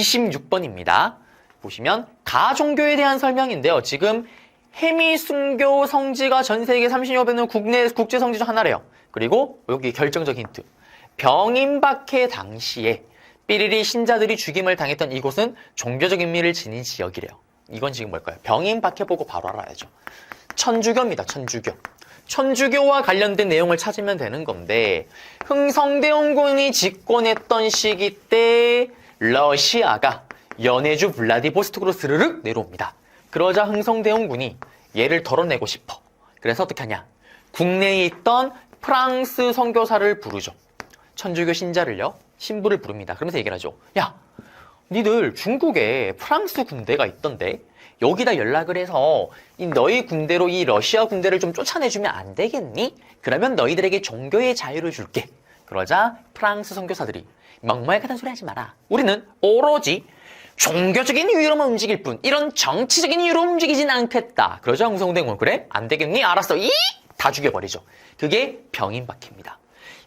26번입니다. 보시면 가종교에 대한 설명인데요. 지금 해미순교 성지가 전 세계 30여 배 되는 국제 성지 중 하나래요. 그리고 여기 결정적인 힌트. 병임박해 당시에 삐리리 신자들이 죽임을 당했던 이곳은 종교적 의미를 지닌 지역이래요. 이건 지금 뭘까요? 병임박해 보고 바로 알아야죠. 천주교입니다. 천주교. 천주교와 관련된 내용을 찾으면 되는 건데 흥성대원군이 집권했던 시기 때 러시아가 연해주 블라디보스토크로 스르륵 내려옵니다. 그러자 흥성대원군이 얘를 덜어내고 싶어. 그래서 어떻게 하냐? 국내에 있던 프랑스 선교사를 부르죠. 천주교 신자를요. 신부를 부릅니다. 그러면서 얘기를 하죠. 야, 니들 중국에 프랑스 군대가 있던데 여기다 연락을 해서 너희 군대로 이 러시아 군대를 좀 쫓아내주면 안 되겠니? 그러면 너희들에게 종교의 자유를 줄게. 그러자 프랑스 선교사들이 막말 같은 소리 하지 마라. 우리는 오로지 종교적인 이유로만 움직일 뿐 이런 정치적인 이유로 움직이진 않겠다. 그러자 흥성대원군 그래? 안 되겠니? 알았어. 다 죽여버리죠. 그게 병임박해입니다.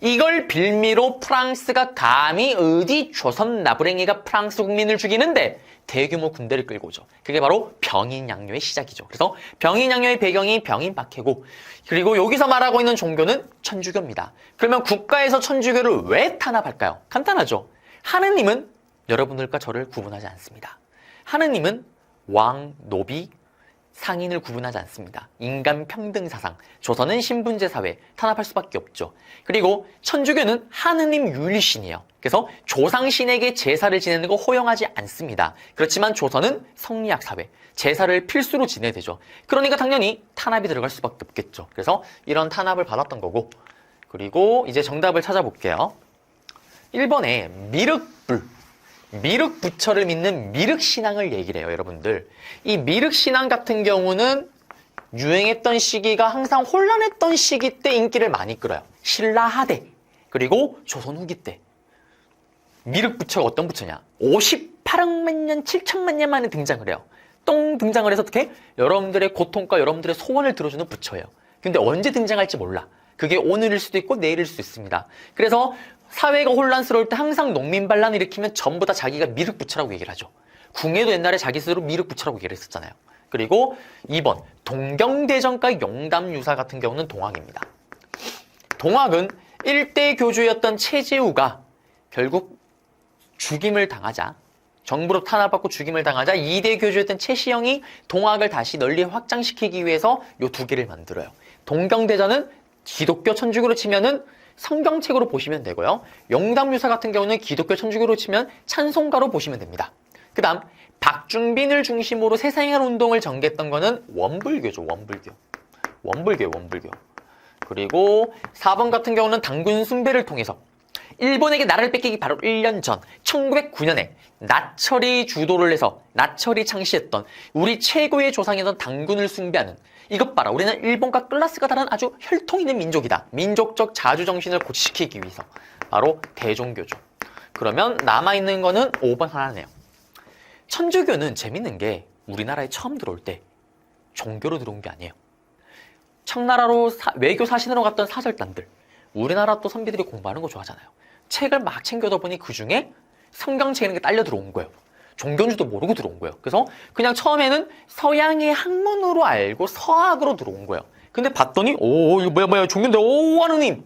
이걸 빌미로 프랑스가 감히 어디 조선 나부랭이가 프랑스 국민을 죽이는데 대규모 군대를 끌고 오죠. 그게 바로 병인양요의 시작이죠. 그래서 병인양요의 배경이 병인박해고 그리고 여기서 말하고 있는 종교는 천주교입니다. 그러면 국가에서 천주교를 왜 탄압할까요? 간단하죠. 하느님은 여러분들과 저를 구분하지 않습니다. 하느님은 왕, 노비, 상인을 구분하지 않습니다. 인간 평등 사상, 조선은 신분제 사회, 탄압할 수밖에 없죠. 그리고 천주교는 하느님 유일신이에요. 그래서 조상신에게 제사를 지내는 거 허용하지 않습니다. 그렇지만 조선은 성리학 사회, 제사를 필수로 지내야 되죠. 그러니까 당연히 탄압이 들어갈 수밖에 없겠죠. 그래서 이런 탄압을 받았던 거고 그리고 이제 정답을 찾아볼게요. 1번에 미륵불. 미륵 부처를 믿는 미륵신앙을 얘기를 해요, 여러분들. 이 미륵신앙 같은 경우는 유행했던 시기가 항상 혼란했던 시기 때 인기를 많이 끌어요. 신라 하대, 그리고 조선 후기 때. 미륵 부처가 어떤 부처냐? 58억만 년, 7천만 년 만에 등장을 해요. 똥 등장을 해서 어떻게? 여러분들의 고통과 여러분들의 소원을 들어주는 부처예요. 근데 언제 등장할지 몰라. 그게 오늘일 수도 있고 내일일 수도 있습니다. 그래서 사회가 혼란스러울 때 항상 농민반란을 일으키면 전부 다 자기가 미륵부처라고 얘기를 하죠. 궁예도 옛날에 자기 스스로 미륵부처라고 얘기를 했었잖아요. 그리고 2번 동경대전과 용담유사 같은 경우는 동학입니다. 동학은 1대 교주였던 최재우가 결국 죽임을 당하자 정부로 탄압받고 죽임을 당하자 2대 교주였던 최시영이 동학을 다시 널리 확장시키기 위해서 이 두 개를 만들어요. 동경대전은 기독교 천주교로 치면은 성경책으로 보시면 되고요. 용담유사 같은 경우는 기독교 천주교로 치면 찬송가로 보시면 됩니다. 그 다음 박준빈을 중심으로 새생활 운동을 전개했던 거는 원불교죠. 원불교. 그리고 4번 같은 경우는 당군 숭배를 통해서 일본에게 나라를 뺏기기 바로 1년 전 1909년에 나철이 주도를 해서 나철이 창시했던 우리 최고의 조상이던 당군을 숭배하는 이것 봐라. 우리는 일본과 클래스가 다른 아주 혈통 있는 민족이다. 민족적 자주정신을 고취시키기 위해서. 바로 대종교죠. 그러면 남아있는 거는 5번 하나네요. 천주교는 재밌는 게 우리나라에 처음 들어올 때 종교로 들어온 게 아니에요. 청나라로 외교 사신으로 갔던 사절단들. 우리나라 또 선비들이 공부하는 거 좋아하잖아요. 책을 막 챙겨다 보니 그중에 성경책 이런 게 딸려 들어온 거예요. 종교인지도 모르고 들어온 거예요. 그래서 그냥 처음에는 서양의 학문으로 알고 서학으로 들어온 거예요. 근데 봤더니 이거 뭐야 종교인데 하느님.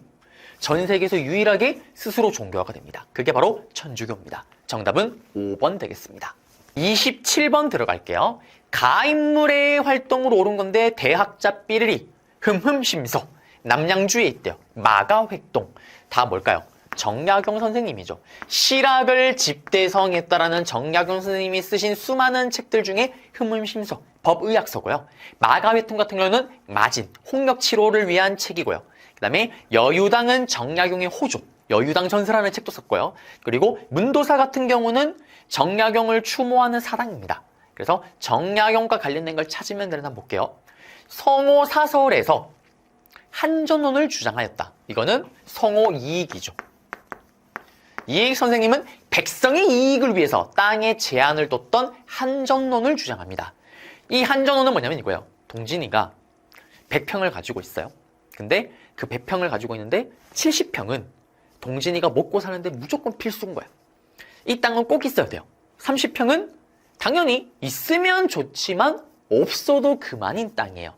전 세계에서 유일하게 스스로 종교화가 됩니다. 그게 바로 천주교입니다. 정답은 5번 되겠습니다. 27번 들어갈게요. 가인물의 활동으로 오른 건데 대학자 삐리리, 흠흠심서, 남양주에 있대요. 마가획동. 다 뭘까요? 정약용 선생님이죠. 실학을 집대성했다라는 정약용 선생님이 쓰신 수많은 책들 중에 흠흠심서, 법의학서고요. 마가회통 같은 경우는 마진, 홍역치료를 위한 책이고요. 그 다음에 여유당은 정약용의 호조, 여유당 전설하는 책도 썼고요. 그리고 문도사 같은 경우는 정약용을 추모하는 사당입니다. 그래서 정약용과 관련된 걸 찾으면 되나 볼게요. 성호 사설에서 한전론을 주장하였다. 이거는 성호 이익이죠. 이익 선생님은 백성의 이익을 위해서 땅에 제한을 뒀던 한전론을 주장합니다. 이 한전론은 뭐냐면 이거예요. 동진이가 100평을 가지고 있어요. 근데 그 100평을 가지고 있는데 70평은 동진이가 먹고 사는데 무조건 필수인 거야. 이 땅은 꼭 있어야 돼요. 30평은 당연히 있으면 좋지만 없어도 그만인 땅이에요.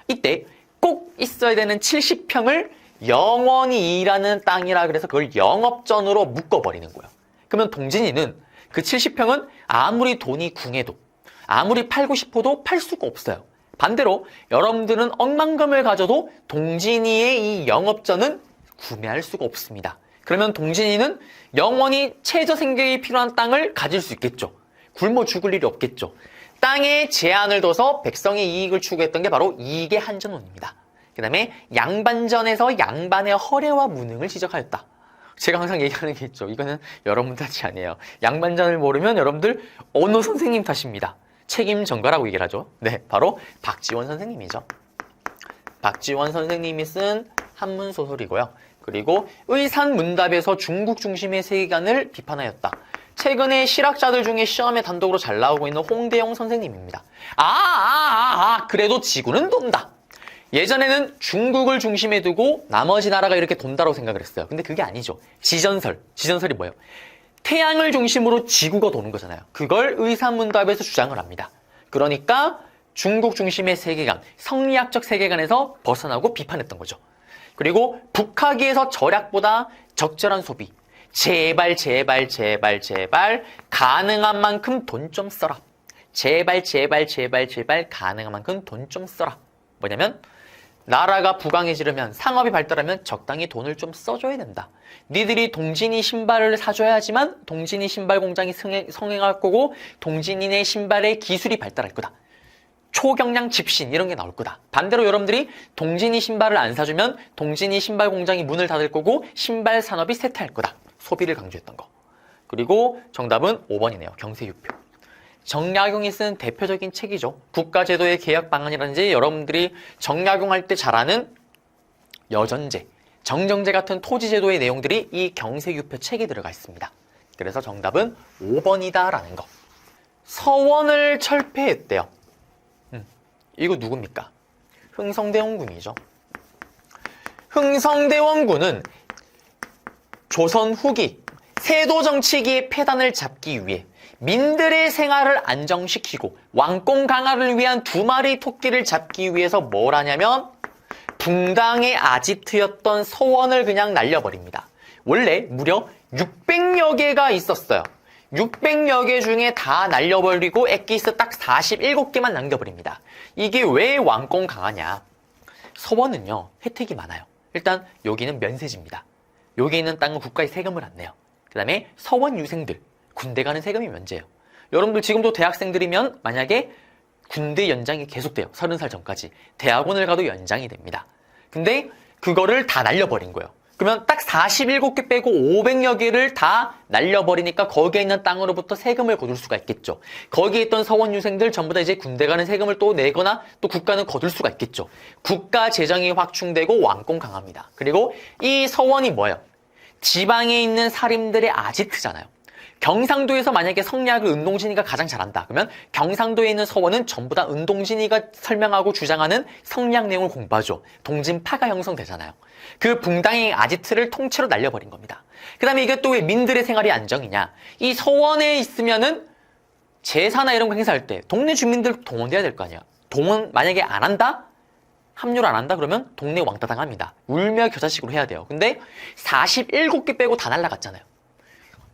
이때 꼭 있어야 되는 70평을 영원히 일하는 땅이라 그래서 그걸 영업전으로 묶어버리는 거예요. 그러면 동진이는 그 70평은 아무리 돈이 궁해도 아무리 팔고 싶어도 팔 수가 없어요. 반대로 여러분들은 억만금을 가져도 동진이의 이 영업전은 구매할 수가 없습니다. 그러면 동진이는 영원히 최저 생계에 필요한 땅을 가질 수 있겠죠. 굶어 죽을 일이 없겠죠. 땅에 제한을 둬서 백성의 이익을 추구했던 게 바로 이익의 한전론입니다. 그 다음에 양반전에서 양반의 허례와 무능을 지적하였다. 제가 항상 얘기하는 게 있죠. 이거는 여러분 탓이 아니에요. 양반전을 모르면 여러분들 어느 선생님 탓입니다. 책임 전가라고 얘기를 하죠. 네, 바로 박지원 선생님이죠. 박지원 선생님이 쓴 한문 소설이고요. 그리고 의산문답에서 중국 중심의 세계관을 비판하였다. 최근에 실학자들 중에 시험에 단독으로 잘 나오고 있는 홍대영 선생님입니다. 그래도 지구는 돈다. 예전에는 중국을 중심에 두고 나머지 나라가 이렇게 돈다라고 생각을 했어요. 근데 그게 아니죠. 지전설이 뭐예요? 태양을 중심으로 지구가 도는 거잖아요. 그걸 의산문답에서 주장을 합니다. 그러니까 중국 중심의 세계관, 성리학적 세계관에서 벗어나고 비판했던 거죠. 그리고 북하기에서 절약보다 적절한 소비, 제발 가능한 만큼 돈 좀 써라. 제발 가능한 만큼 돈 좀 써라. 뭐냐면 나라가 부강해지려면, 상업이 발달하면 적당히 돈을 좀 써줘야 된다. 니들이 동진이 신발을 사줘야지만 동진이 신발 공장이 성행할 거고 동진이네 신발의 기술이 발달할 거다. 초경량 집신 이런 게 나올 거다. 반대로 여러분들이 동진이 신발을 안 사주면 동진이 신발 공장이 문을 닫을 거고 신발 산업이 쇠퇴할 거다. 소비를 강조했던 거. 그리고 정답은 5번이네요. 경세유표. 정약용이 쓴 대표적인 책이죠. 국가제도의 개혁 방안이라든지 여러분들이 정약용할 때 잘 아는 여전제, 정정제 같은 토지제도의 내용들이 이 경세유표 책에 들어가 있습니다. 그래서 정답은 5번이다라는 거. 서원을 철폐했대요. 이거 누굽니까? 흥성대원군이죠. 흥성대원군은 조선 후기 세도 정치기의 폐단을 잡기 위해 민들의 생활을 안정시키고 왕권 강화를 위한 두 마리 토끼를 잡기 위해서 뭘 하냐면 붕당의 아지트였던 서원을 그냥 날려버립니다. 원래 무려 600여 개가 있었어요. 600여 개 중에 다 날려버리고 엑기스 딱 47개만 남겨버립니다. 이게 왜 왕권 강화냐? 서원은요, 혜택이 많아요. 일단 여기는 면세지입니다. 여기 있는 땅은 국가에 세금을 안 내요. 그 다음에 서원 유생들, 군대 가는 세금이 면제예요. 여러분들 지금도 대학생들이면 만약에 군대 연장이 계속돼요. 30살 전까지. 대학원을 가도 연장이 됩니다. 근데 그거를 다 날려버린 거예요. 그러면 딱 47개 빼고 500여 개를 다 날려버리니까 거기에 있는 땅으로부터 세금을 거둘 수가 있겠죠. 거기에 있던 서원 유생들 전부 다 이제 군대 가는 세금을 또 내거나 또 국가는 거둘 수가 있겠죠. 국가 재정이 확충되고 왕권 강합니다. 그리고 이 서원이 뭐예요? 지방에 있는 사림들의 아지트잖아요. 경상도에서 만약에 성리학을 은동진이가 가장 잘한다. 그러면 경상도에 있는 서원은 전부 다 은동진이가 설명하고 주장하는 성리학 내용을 공부하죠. 동진파가 형성되잖아요. 그 붕당의 아지트를 통째로 날려버린 겁니다. 그 다음에 이게 또 왜 민들의 생활이 안정이냐. 이 서원에 있으면은 제사나 이런 거 행사할 때 동네 주민들 동원돼야 될 거 아니야. 동원 만약에 안 한다? 합류를 안 한다? 그러면 동네 왕따 당합니다. 울며 겨자식으로 해야 돼요. 근데 47개 빼고 다 날라갔잖아요.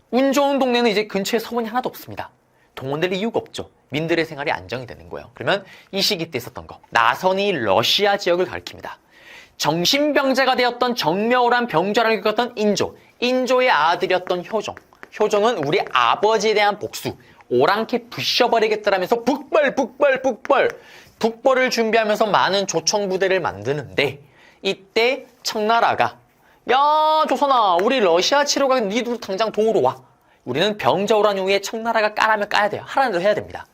운 좋은 동네는 이제 근처에 서원이 하나도 없습니다. 동원될 이유가 없죠. 민들의 생활이 안정이 되는 거예요. 그러면 이 시기 때 있었던 거. 나선이 러시아 지역을 가리킵니다. 정신병자가 되었던 정묘란 병자를 겪었던 인조의 아들이었던 효종은 우리 아버지에 대한 복수, 오랑캐 부셔버리겠다라면서 북벌을 준비하면서 많은 조총부대를 만드는데 이때 청나라가 야 조선아 우리 러시아 치러 가면 니도 당장 동으로 와. 우리는 병자호란 이후에 청나라가 까라면 까야 돼요. 하라는 대로 해야 됩니다.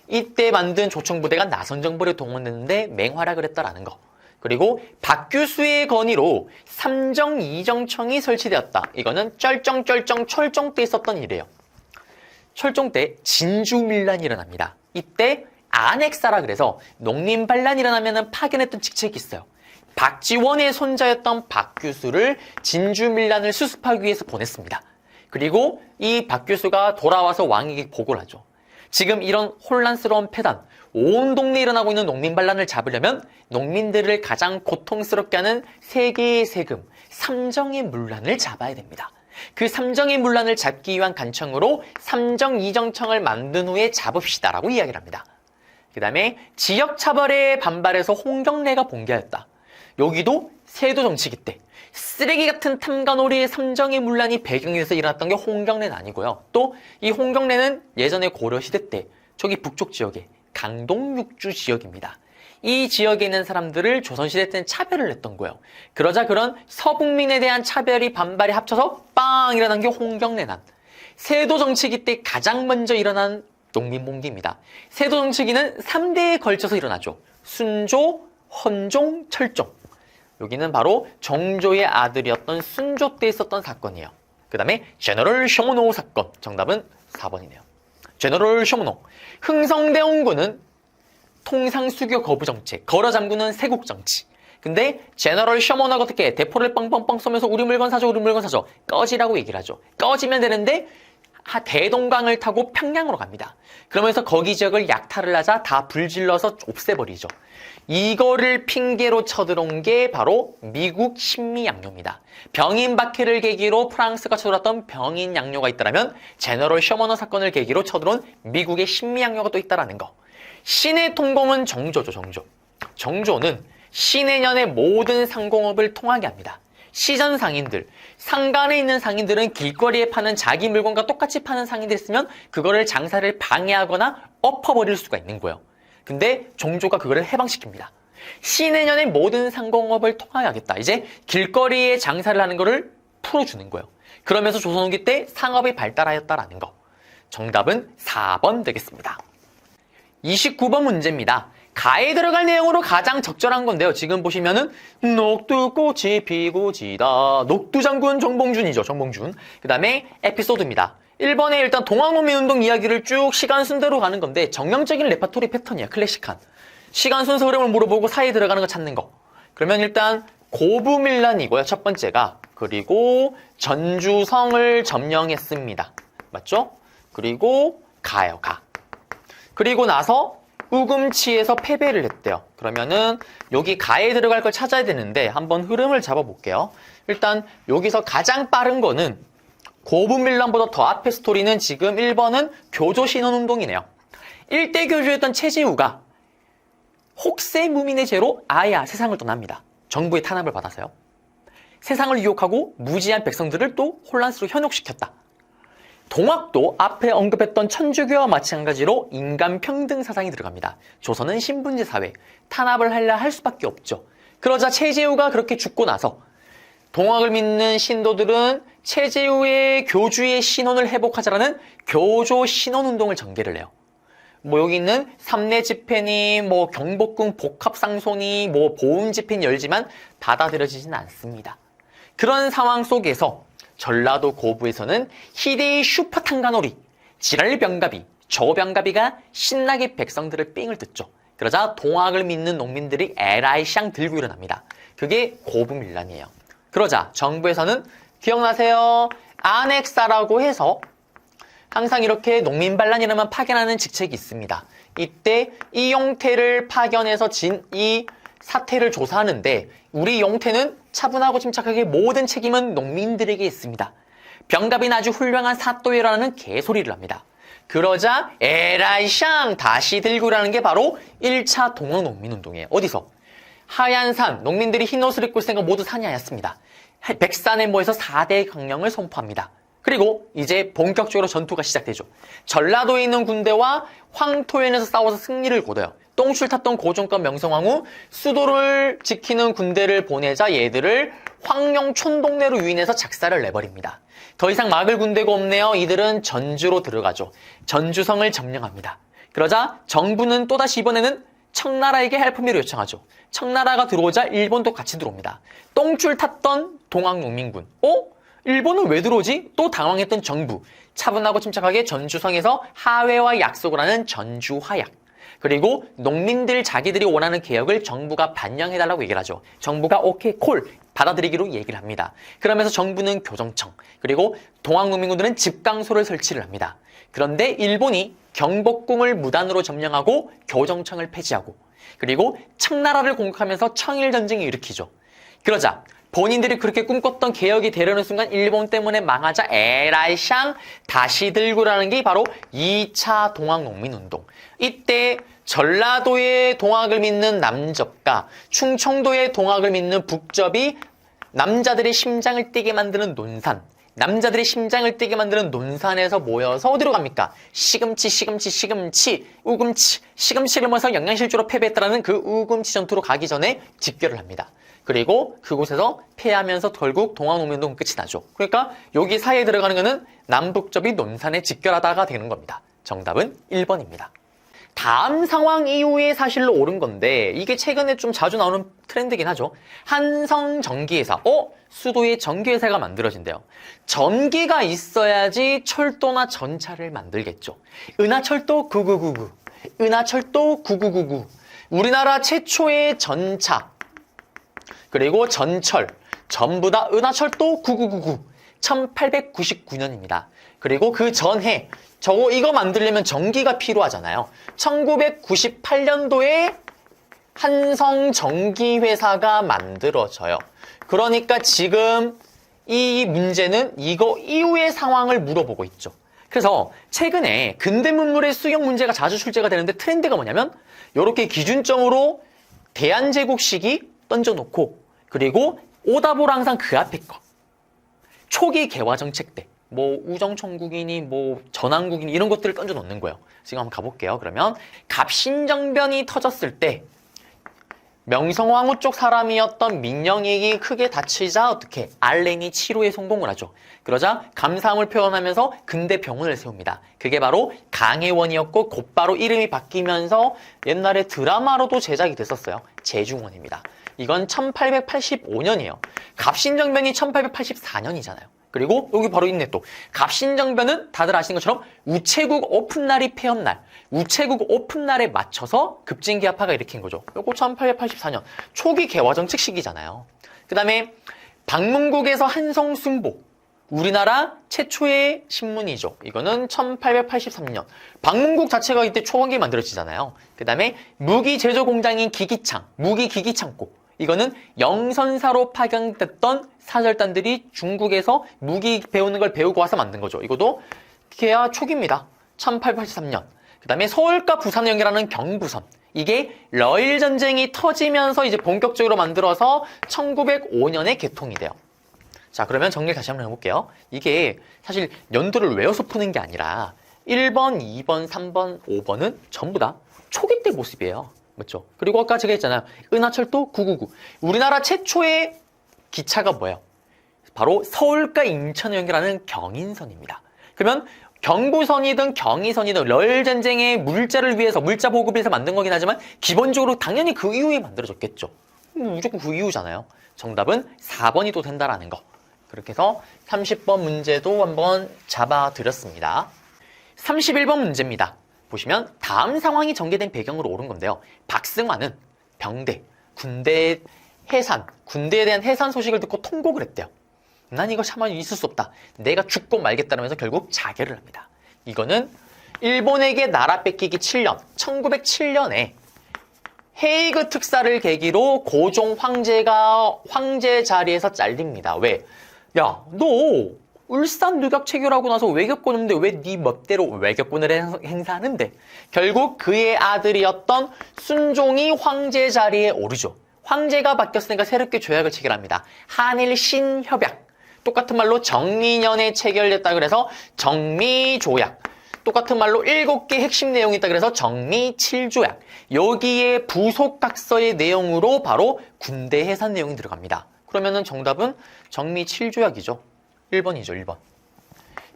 이때 만든 조총부대가 나선정벌에 동원됐는데 맹활약을 했다라는 거. 그리고 박규수의 건의로 삼정 이정청이 설치되었다. 이거는 철종 때 있었던 일이에요. 철종 때 진주밀란이 일어납니다. 이때 안핵사라 그래서 농민반란이 일어나면 파견했던 직책이 있어요. 박지원의 손자였던 박규수를 진주밀란을 수습하기 위해서 보냈습니다. 그리고 이 박 교수가 돌아와서 왕에게 보고를 하죠. 지금 이런 혼란스러운 폐단, 온 동네에 일어나고 있는 농민 반란을 잡으려면 농민들을 가장 고통스럽게 하는 세 개의 세금, 삼정의 문란을 잡아야 됩니다. 그 삼정의 문란을 잡기 위한 간청으로 삼정이정청을 만든 후에 잡읍시다라고 이야기를 합니다. 그 다음에 지역차별에 반발해서 홍경래가 봉기하였다. 여기도 세도 정치기 때 쓰레기 같은 탐관오리의 삼정의 문란이 배경이 돼서 일어났던 게 홍경래는 아니고요. 또 이 홍경래는 예전에 고려시대 때 저기 북쪽 지역에 강동 육주 지역입니다. 이 지역에 있는 사람들을 조선시대 때는 차별을 했던 거예요. 그러자 그런 서북민에 대한 차별이 반발이 합쳐서 빵 일어난 게 홍경래난. 세도 정치기 때 가장 먼저 일어난 농민봉기입니다. 세도 정치기는 3대에 걸쳐서 일어나죠. 순조, 헌종, 철종. 여기는 바로 정조의 아들이었던 순조 때 있었던 사건이에요. 그 다음에 제너럴 쇼모노 사건. 정답은 4번이네요. 제너럴 쇼모노. 흥성대원군은 통상수교 거부 정책, 거러 잠그는 세국 정치. 근데 제너럴 쇼모노가 어떻게 대포를 빵빵빵 쏘면서 우리 물건 사줘, 우리 물건 사줘. 꺼지라고 얘기를 하죠. 꺼지면 되는데 대동강을 타고 평양으로 갑니다. 그러면서 거기 지역을 약탈을 하자 다 불질러서 없애버리죠. 이거를 핑계로 쳐들어온 게 바로 미국 신미양요입니다. 병인박해를 계기로 프랑스가 쳐들어왔던 병인양요가 있다면 제너럴 쇼머너 사건을 계기로 쳐들어온 미국의 신미양요가 또 있다는 거. 신의 통공은 정조죠. 정조는 신해년의 모든 상공업을 통하게 합니다. 시전 상인들, 상간에 있는 상인들은 길거리에 파는 자기 물건과 똑같이 파는 상인들이 있으면 그거를 장사를 방해하거나 엎어버릴 수가 있는 거예요. 근데 정조가 그거를 해방시킵니다. 신해년의 모든 상공업을 통하게 하겠다. 이제 길거리에 장사를 하는 거를 풀어주는 거예요. 그러면서 조선 후기 때 상업이 발달하였다라는 거. 정답은 4번 되겠습니다. 29번 문제입니다. 가에 들어갈 내용으로 가장 적절한 건데요. 지금 보시면은 녹두꽃이 피고 지다. 녹두장군 정봉준이죠. 정봉준. 그 다음에 에피소드입니다. 1번에 일단 동학농민운동 이야기를 쭉 시간 순대로 가는 건데 정형적인 레파토리 패턴이야. 클래식한. 시간 순서 흐름을 물어보고 사이에 들어가는 거 찾는 거. 그러면 일단 고부밀란이고요. 첫 번째가. 그리고 전주성을 점령했습니다. 맞죠? 그리고 가요. 가. 그리고 나서 우금치에서 패배를 했대요. 그러면은 여기 가에 들어갈 걸 찾아야 되는데 한번 흐름을 잡아볼게요. 일단 여기서 가장 빠른 거는 고부밀란보다 더 앞의 스토리는 지금 1번은 교조신원운동이네요. 일대 교주였던 최지우가 혹세무민의 죄로 아야 세상을 떠납니다. 정부의 탄압을 받아서요. 세상을 유혹하고 무지한 백성들을 또 혼란스로 현혹시켰다. 동학도 앞에 언급했던 천주교와 마찬가지로 인간평등 사상이 들어갑니다. 조선은 신분제 사회, 탄압을 하려 할 수밖에 없죠. 그러자 최재우가 그렇게 죽고 나서 동학을 믿는 신도들은 최재우의 교주의 신원을 회복하자라는 교조 신원운동을 전개를 해요. 뭐 여기 있는 삼례 집회니 뭐 경복궁 복합상소니 뭐 보훈 집회니 열지만 받아들여지진 않습니다. 그런 상황 속에서 전라도 고부에서는 희대의 슈퍼탄간오리, 지랄병가비, 저병가비가 신나게 백성들을 삥을 뜯죠. 그러자 동학을 믿는 농민들이 에라이샹 들고 일어납니다. 그게 고부밀란이에요. 그러자 정부에서는 기억나세요? 아넥사라고 해서 항상 이렇게 농민반란이라면 파견하는 직책이 있습니다. 이때 이 용태를 파견해서 이 사태를 조사하는데 우리 용태는 차분하고 침착하게 모든 책임은 농민들에게 있습니다. 병갑이는 아주 훌륭한 사또예라는 개소리를 합니다. 그러자 에라이샹 다시 들고 일하는 게 바로 1차 동학농민운동이에요. 어디서? 하얀산, 농민들이 흰 옷을 입고 있으니까 모두 산이 하였습니다. 백산에 모여서 4대 강령을 선포합니다. 그리고 이제 본격적으로 전투가 시작되죠. 전라도에 있는 군대와 황토현에서 싸워서 승리를 거둬요. 똥줄 탔던 고종과 명성황후 수도를 지키는 군대를 보내자 얘들을 황룡촌 동네로 유인해서 작사를 내버립니다. 더 이상 막을 군대가 없네요. 이들은 전주로 들어가죠. 전주성을 점령합니다. 그러자 정부는 또다시 이번에는 청나라에게 헬프미를 요청하죠. 청나라가 들어오자 일본도 같이 들어옵니다. 똥줄 탔던 동학농민군. 일본은 왜 들어오지? 또 당황했던 정부. 차분하고 침착하게 전주성에서 하회와 약속을 하는 전주화약. 그리고 농민들 자기들이 원하는 개혁을 정부가 반영해달라고 얘기를 하죠. 정부가 오케이 콜 받아들이기로 얘기를 합니다. 그러면서 정부는 교정청, 그리고 동학농민군들은 집강소를 설치를 합니다. 그런데 일본이 경복궁을 무단으로 점령하고 교정청을 폐지하고 그리고 청나라를 공격하면서 청일전쟁을 일으키죠. 그러자 본인들이 그렇게 꿈꿨던 개혁이 되려는 순간 일본 때문에 망하자 에라이샹 다시 들고라는 게 바로 2차 동학농민운동. 이때 전라도의 동학을 믿는 남접과 충청도의 동학을 믿는 북접이 남자들의 심장을 뛰게 만드는 논산, 남자들의 심장을 뛰게 만드는 논산에서 모여서 어디로 갑니까? 시금치, 우금치, 시금치를 모여서 영양실조로 패배했다는 그 우금치 전투로 가기 전에 집결을 합니다. 그리고 그곳에서 패하면서 결국 동학농민운동 끝이 나죠. 그러니까 여기 사이에 들어가는 거는 남북접이 논산에 집결하다가 되는 겁니다. 정답은 1번입니다. 다음 상황 이후의 사실로 옳은 건데 이게 최근에 좀 자주 나오는 트렌드긴 하죠. 한성전기회사. 수도에 전기회사가 만들어진대요. 전기가 있어야지 철도나 전차를 만들겠죠. 은하철도 9999. 은하철도 9999. 우리나라 최초의 전차 그리고 전철 전부 다 은하철도 9999. 1899년입니다. 그리고 그 전해 이거 만들려면 전기가 필요하잖아요. 1998년도에 한성전기회사가 만들어져요. 그러니까 지금 이 문제는 이거 이후의 상황을 물어보고 있죠. 그래서 최근에 근대 문물의 수용 문제가 자주 출제가 되는데 트렌드가 뭐냐면 이렇게 기준점으로 대한제국 시기 던져놓고 그리고 오답으로 항상 그 앞에 거. 초기 개화정책 때 우정총국이니 전한국이니 이런 것들을 던져 놓는 거예요. 지금 한번 가볼게요. 그러면 갑신정변이 터졌을 때 명성황후 쪽 사람이었던 민영익이 크게 다치자 어떻게 알렌이 치료에 성공을 하죠. 그러자 감사함을 표현하면서 근대 병원을 세웁니다. 그게 바로 강혜원이었고 곧바로 이름이 바뀌면서 옛날에 드라마로도 제작이 됐었어요. 제중원입니다. 이건 1885년이에요. 갑신정변이 1884년이잖아요. 그리고 여기 바로 있네 또. 갑신정변은 다들 아시는 것처럼 우체국 오픈날이 폐업날, 우체국 오픈날에 맞춰서 급진기합파가 일으킨 거죠. 요거 1884년 초기 개화정책 시기잖아요. 그 다음에 방문국에서 한성순보, 우리나라 최초의 신문이죠. 이거는 1883년. 방문국 자체가 이때 초반기에 만들어지잖아요. 그 다음에 무기 제조 공장인 기기창, 무기 기기창고. 이거는 영선사로 파견됐던 사절단들이 중국에서 무기 배우는 걸 배우고 와서 만든 거죠. 이것도 개화 초기입니다. 1883년. 그 다음에 서울과 부산을 연결하는 경부선. 이게 러일 전쟁이 터지면서 이제 본격적으로 만들어서 1905년에 개통이 돼요. 자, 그러면 정리를 다시 한번 해볼게요. 이게 사실 연도를 외워서 푸는 게 아니라 1번, 2번, 3번, 5번은 전부 다 초기 때 모습이에요. 맞죠? 그리고 아까 제가 했잖아요. 은하철도 999. 우리나라 최초의 기차가 뭐예요? 바로 서울과 인천을 연결하는 경인선입니다. 그러면 경부선이든 경의선이든 러일 전쟁의 물자를 위해서 물자 보급을 위해서 만든 거긴 하지만 기본적으로 당연히 그 이후에 만들어졌겠죠. 무조건 그 이후잖아요. 정답은 4번이 또 된다라는 거. 그렇게 해서 30번 문제도 한번 잡아드렸습니다. 31번 문제입니다. 보시면 다음 상황이 전개된 배경으로 옳은 건데요. 박승환은 병대, 군대 해산, 군대에 대한 해산 소식을 듣고 통곡을 했대요. 난 이거 참아 있을 수 없다. 내가 죽고 말겠다면서 결국 자결을 합니다. 이거는 일본에게 나라 뺏기기 7년, 1907년에 헤이그 특사를 계기로 고종 황제가 황제 자리에서 잘립니다. 왜? 야, 너 울산 누각 체결하고 나서 외교권 없는데 왜 네 멋대로 외교권을 행사하는데? 결국 그의 아들이었던 순종이 황제 자리에 오르죠. 황제가 바뀌었으니까 새롭게 조약을 체결합니다. 한일 신협약. 똑같은 말로 정미년에 체결됐다 그래서 정미조약. 똑같은 말로 7개 핵심 내용이 있다 그래서 정미7조약. 여기에 부속각서의 내용으로 바로 군대 해산 내용이 들어갑니다. 그러면은 정답은 정미7조약이죠. 1번이죠, 1번.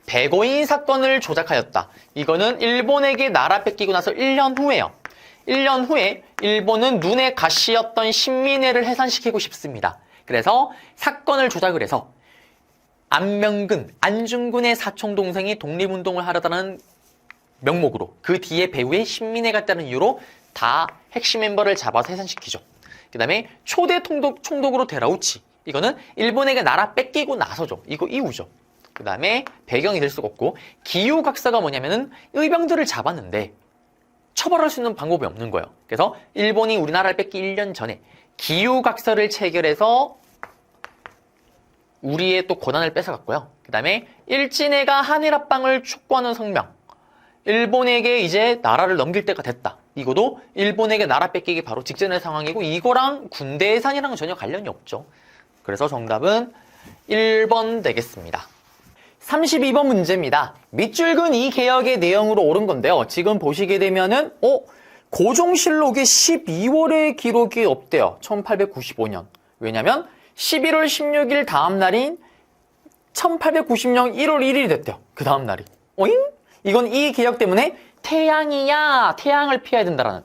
백오인 사건을 조작하였다. 이거는 일본에게 나라 뺏기고 나서 1년 후에요. 1년 후에 일본은 눈의 가시였던 신민회를 해산시키고 싶습니다. 그래서 사건을 조작을 해서 안명근, 안중근의 사촌동생이 독립운동을 하려다는 명목으로 그 뒤에 배후에 신민회가 있다는 이유로 다 핵심 멤버를 잡아서 해산시키죠. 그 다음에 초대 총독으로 데라우치, 이거는 일본에게 나라 뺏기고 나서죠. 이거 이후죠. 그 다음에 배경이 될 수가 없고, 기후각서가 뭐냐면은 의병들을 잡았는데 처벌할 수 있는 방법이 없는 거예요. 그래서 일본이 우리나라를 뺏기 1년 전에 기후각서를 체결해서 우리의 또 권한을 뺏어갔고요. 그 다음에 일진해가 한일합방을 촉구하는 성명. 일본에게 이제 나라를 넘길 때가 됐다. 이거도 일본에게 나라 뺏기기 바로 직전의 상황이고, 이거랑 군대 예산이랑은 전혀 관련이 없죠. 그래서 정답은 1번 되겠습니다. 32번 문제입니다. 밑줄근 이 개혁의 내용으로 옳은 건데요. 지금 보시게 되면은 고종실록에 12월의 기록이 없대요. 1895년. 왜냐면 11월 16일 다음 날인 1890년 1월 1일이 됐대요. 그 다음 날이. 어잉? 이건 이 개혁 때문에 태양이야. 태양을 피해야 된다라는.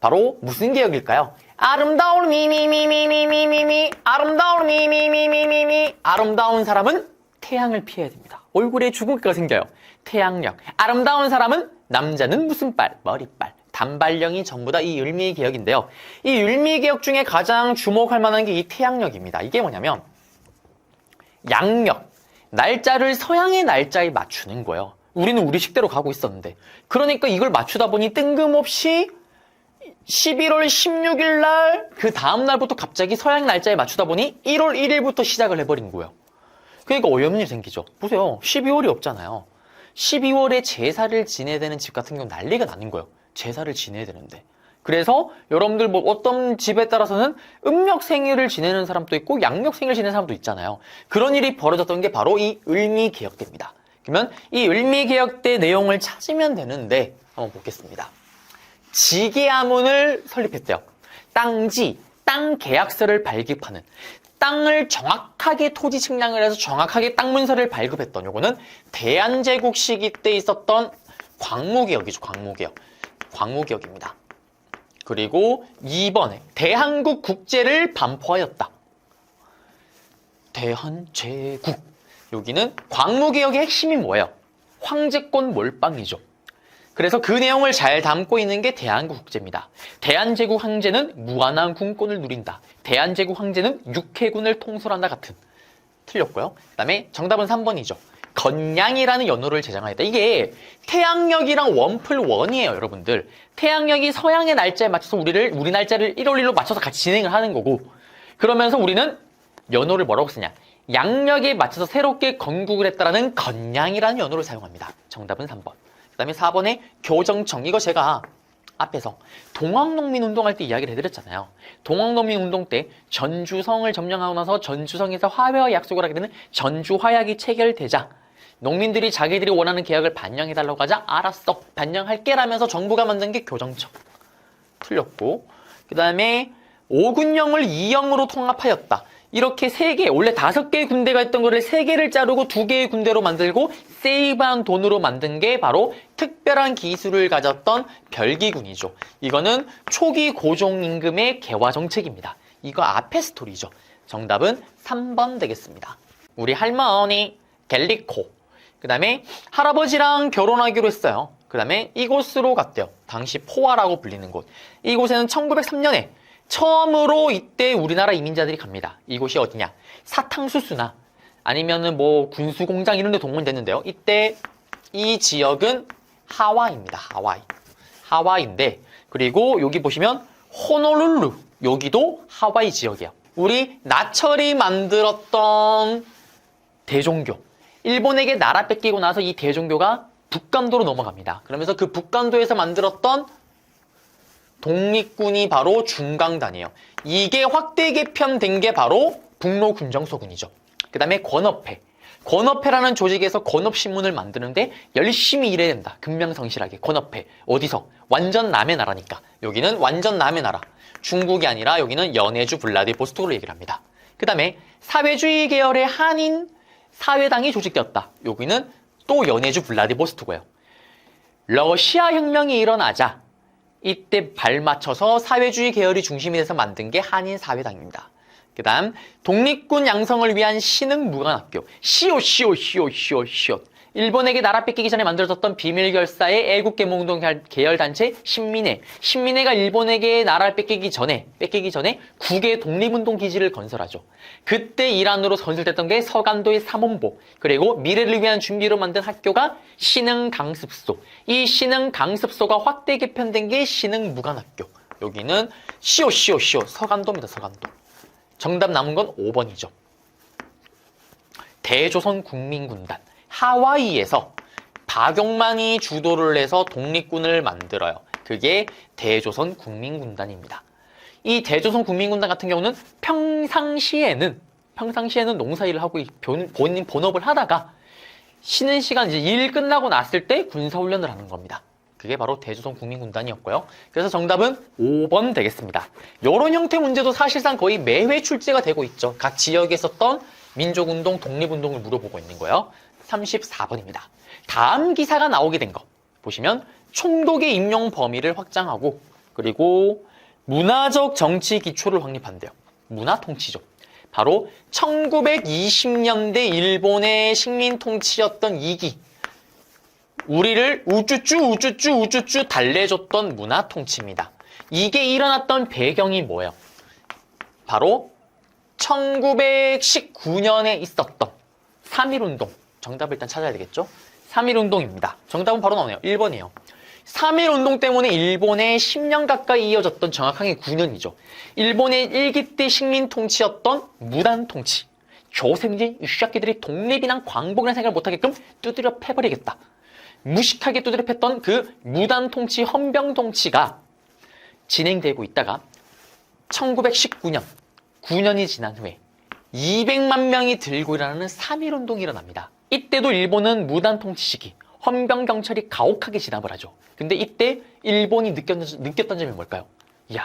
바로 무슨 개혁일까요? 아름다운 미미미미미미미미 아름다운 미미미미미미 아름다운 사람은 태양을 피해야 됩니다. 얼굴에 주근깨가 생겨요. 태양력. 아름다운 사람은 남자는 무슨 빨? 머리빨. 단발령이 전부 다 이 율미 개혁인데요. 이 율미 개혁 중에 가장 주목할 만한 게 이 태양력입니다. 이게 뭐냐면 양력. 날짜를 서양의 날짜에 맞추는 거예요. 우리는 우리 식대로 가고 있었는데. 그러니까 이걸 맞추다 보니 뜬금없이 11월 16일 날 그 다음 날부터 갑자기 서양 날짜에 맞추다 보니 1월 1일부터 시작을 해버린 거예요. 그러니까 어이없는 일이 생기죠. 보세요. 12월이 없잖아요. 12월에 제사를 지내야 되는 집 같은 경우 난리가 나는 거예요. 제사를 지내야 되는데. 그래서 여러분들 뭐 어떤 집에 따라서는 음력 생일을 지내는 사람도 있고 양력 생일을 지내는 사람도 있잖아요. 그런 일이 벌어졌던 게 바로 이 을미 개혁 때입니다. 그러면 이 을미 개혁 때 내용을 찾으면 되는데 한번 보겠습니다. 지계하문을 설립했대요. 땅지, 땅 계약서를 발급하는, 땅을 정확하게 토지 측량을 해서 정확하게 땅 문서를 발급했던, 요거는 대한제국 시기 때 있었던 광무개혁이죠. 광무개혁입니다. 그리고 2번에 대한국 국제를 반포하였다. 대한제국. 여기는 광무개혁의 핵심이 뭐예요? 황제권 몰빵이죠. 그래서 그 내용을 잘 담고 있는 게 대한국 국제입니다. 대한제국 황제는 무한한 군권을 누린다. 대한제국 황제는 육해군을 통솔한다 같은. 틀렸고요. 그 다음에 정답은 3번이죠. 건양이라는 연호를 제정하였다. 이게 태양력이랑 원플원이에요, 여러분들. 태양력이 서양의 날짜에 맞춰서 우리 날짜를 1월 1일로 맞춰서 같이 진행을 하는 거고, 그러면서 우리는 연호를 뭐라고 쓰냐? 양력에 맞춰서 새롭게 건국을 했다라는 건양이라는 연호를 사용합니다. 정답은 3번. 그 다음에 4번에 교정청. 이거 제가 앞에서 동학농민운동할 때 이야기를 해드렸잖아요. 동학농민운동 때 전주성을 점령하고 나서 전주성에서 화해와 약속을 하게 되는 전주화약이 체결되자 농민들이 자기들이 원하는 계약을 반영해달라고 하자 알았어, 반영할게 라면서 정부가 만든 게 교정청. 틀렸고, 그 다음에 오군영을 2영으로 통합하였다. 이렇게 3개, 원래 5개의 군대가 있던 거를 3개를 자르고 2개의 군대로 만들고 세이브한 돈으로 만든 게 바로 특별한 기술을 가졌던 별기군이죠. 이거는 초기 고종 임금의 개화 정책입니다. 이거 앞에 스토리죠. 정답은 3번 되겠습니다. 우리 할머니 갤리코. 그 다음에 할아버지랑 결혼하기로 했어요. 그 다음에 이곳으로 갔대요. 당시 포화라고 불리는 곳. 이곳에는 1903년에 처음으로 이때 우리나라 이민자들이 갑니다. 이곳이 어디냐? 사탕수수나 아니면은 뭐 군수공장 이런 데 동원됐는데요. 이때 이 지역은 하와이입니다. 하와이인데, 그리고 여기 보시면 호놀룰루, 여기도 하와이 지역이에요. 우리 나철이 만들었던 대종교, 일본에게 나라 뺏기고 나서 이 대종교가 북간도로 넘어갑니다. 그러면서 그 북간도에서 만들었던 독립군이 바로 중강단이에요. 이게 확대 개편된 게 바로 북로군정소군이죠. 그 다음에 권업회. 권업회라는 조직에서 권업신문을 만드는데 열심히 일해야 된다. 근명성실하게. 권업회. 어디서? 완전 남의 나라니까. 여기는 완전 남의 나라. 중국이 아니라 여기는 연해주 블라디보스토크로 얘기를 합니다. 그 다음에 사회주의 계열의 한인 사회당이 조직되었다. 여기는 또 연해주 블라디보스토크예요. 러시아 혁명이 일어나자 이때 발맞춰서 사회주의 계열이 중심이 돼서 만든 게 한인사회당입니다. 그 다음 독립군 양성을 위한 신흥무관학교. 시옷. 일본에게 나라 뺏기기 전에 만들어졌던 비밀결사의 애국계몽운동 계열단체 신민회. 신민회가 일본에게 나라를 뺏기기 전에 국외 독립운동 기지를 건설하죠. 그때 일환으로 건설됐던 게 서간도의 삼원보, 그리고 미래를 위한 준비로 만든 학교가 신흥강습소. 이 신흥강습소가 확대 개편된 게 신흥무관학교. 여기는 시오 서간도입니다. 서간도. 정답 남은 건 5번이죠. 대조선 국민군단. 하와이에서 박용만이 주도를 해서 독립군을 만들어요. 그게 대조선 국민군단입니다. 이 대조선 국민군단 같은 경우는 평상시에는 농사일을 하고 본인 본업을 하다가 쉬는 시간 이제 일 끝나고 났을 때 군사훈련을 하는 겁니다. 그게 바로 대조선 국민군단이었고요. 그래서 정답은 5번 되겠습니다. 이런 형태 문제도 사실상 거의 매회 출제가 되고 있죠. 각 지역에 있었던 민족운동, 독립운동을 물어보고 있는 거예요. 34번입니다. 다음 기사가 나오게 된 거 보시면 총독의 임용 범위를 확장하고 그리고 문화적 정치 기초를 확립한대요. 문화통치죠. 바로 1920년대 일본의 식민 통치였던 2기. 우리를 우쭈쭈 달래줬던 문화통치입니다. 이게 일어났던 배경이 뭐예요? 바로 1919년에 있었던 3.1운동. 정답을 일단 찾아야 되겠죠? 3.1운동입니다. 정답은 바로 나오네요. 1번이에요. 3.1운동 때문에 일본에 10년 가까이 이어졌던 정확하게 9년이죠. 일본의 1기 때 식민 통치였던 무단 통치. 조선인지 이 새끼들이 독립이나 광복이나 생각을 못하게끔 두드려 패버리겠다. 무식하게 두드려 팼던 그 무단 통치, 헌병 통치가 진행되고 있다가 1919년, 9년이 지난 후에 200만 명이 들고 일어나는 3.1운동이 일어납니다. 이때도 일본은 무단 통치 시기, 헌병 경찰이 가혹하게 진압을 하죠. 근데 이때 일본이 느꼈던 점이 뭘까요? 이야,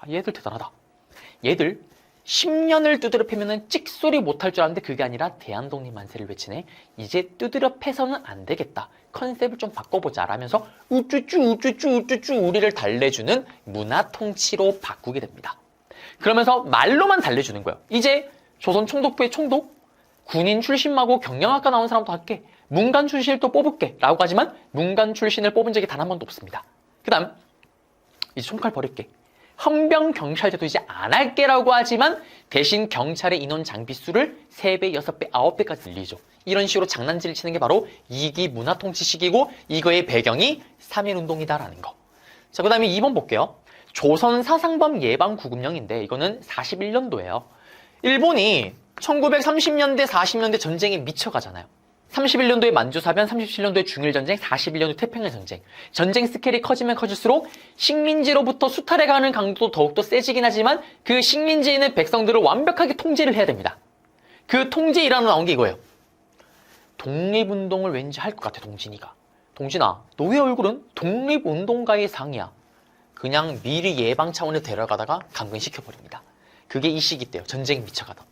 얘들 대단하다. 얘들 10년을 두드려 패면은 찍소리 못할 줄 알았는데 그게 아니라 대한독립 만세를 외치네. 이제 두드려 패서는 안 되겠다. 컨셉을 좀 바꿔보자 라면서 우쭈쭈 우리를 달래주는 문화통치로 바꾸게 됩니다. 그러면서 말로만 달래주는 거예요. 이제 조선 총독부의 총독, 군인 출신하고 경영학과 나온 사람도 할게. 문관 출신을 또 뽑을게 라고 하지만 문관 출신을 뽑은 적이 단 한 번도 없습니다. 그 다음 이제 총칼 버릴게. 헌병 경찰제도 이제 안 할게 라고 하지만 대신 경찰의 인원 장비수를 3배, 6배, 9배까지 늘리죠. 이런 식으로 장난질을 치는 게 바로 2기 문화통치 시기고 이거의 배경이 3.1운동이다라는 거. 자, 그 다음에 2번 볼게요. 조선 사상범 예방 구급령인데 이거는 41년도예요. 일본이 1930년대, 40년대 전쟁에 미쳐가잖아요. 31년도에 만주사변, 37년도에 중일전쟁, 41년도 태평양 전쟁. 전쟁 스케일이 커지면 커질수록 식민지로부터 수탈해가는 강도도 더욱더 세지긴 하지만 그 식민지에 있는 백성들을 완벽하게 통제를 해야 됩니다. 그 통제 일환으로 나온 게 이거예요. 독립운동을 왠지 할 것 같아, 동진이가. 동진아, 너의 얼굴은 독립운동가의 상이야. 그냥 미리 예방 차원에 데려가다가 감금시켜버립니다. 그게 이 시기 때요. 전쟁에 미쳐가던.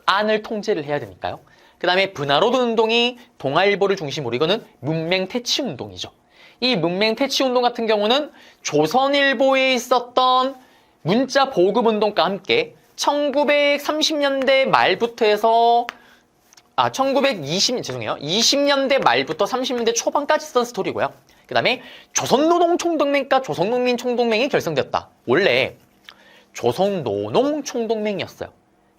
안을 통제를 해야 되니까요. 그 다음에 분하로드 운동이 동아일보를 중심으로 이거는 문맹퇴치 운동이죠. 이 문맹퇴치 운동 같은 경우는 조선일보에 있었던 문자 보급 운동과 함께 1930년대 말부터 해서 20년대 말부터 30년대 초반까지 쓰던 스토리고요. 그 다음에 조선노동총동맹과 조선농민총동맹이 결성되었다. 원래 조선노농총동맹이었어요.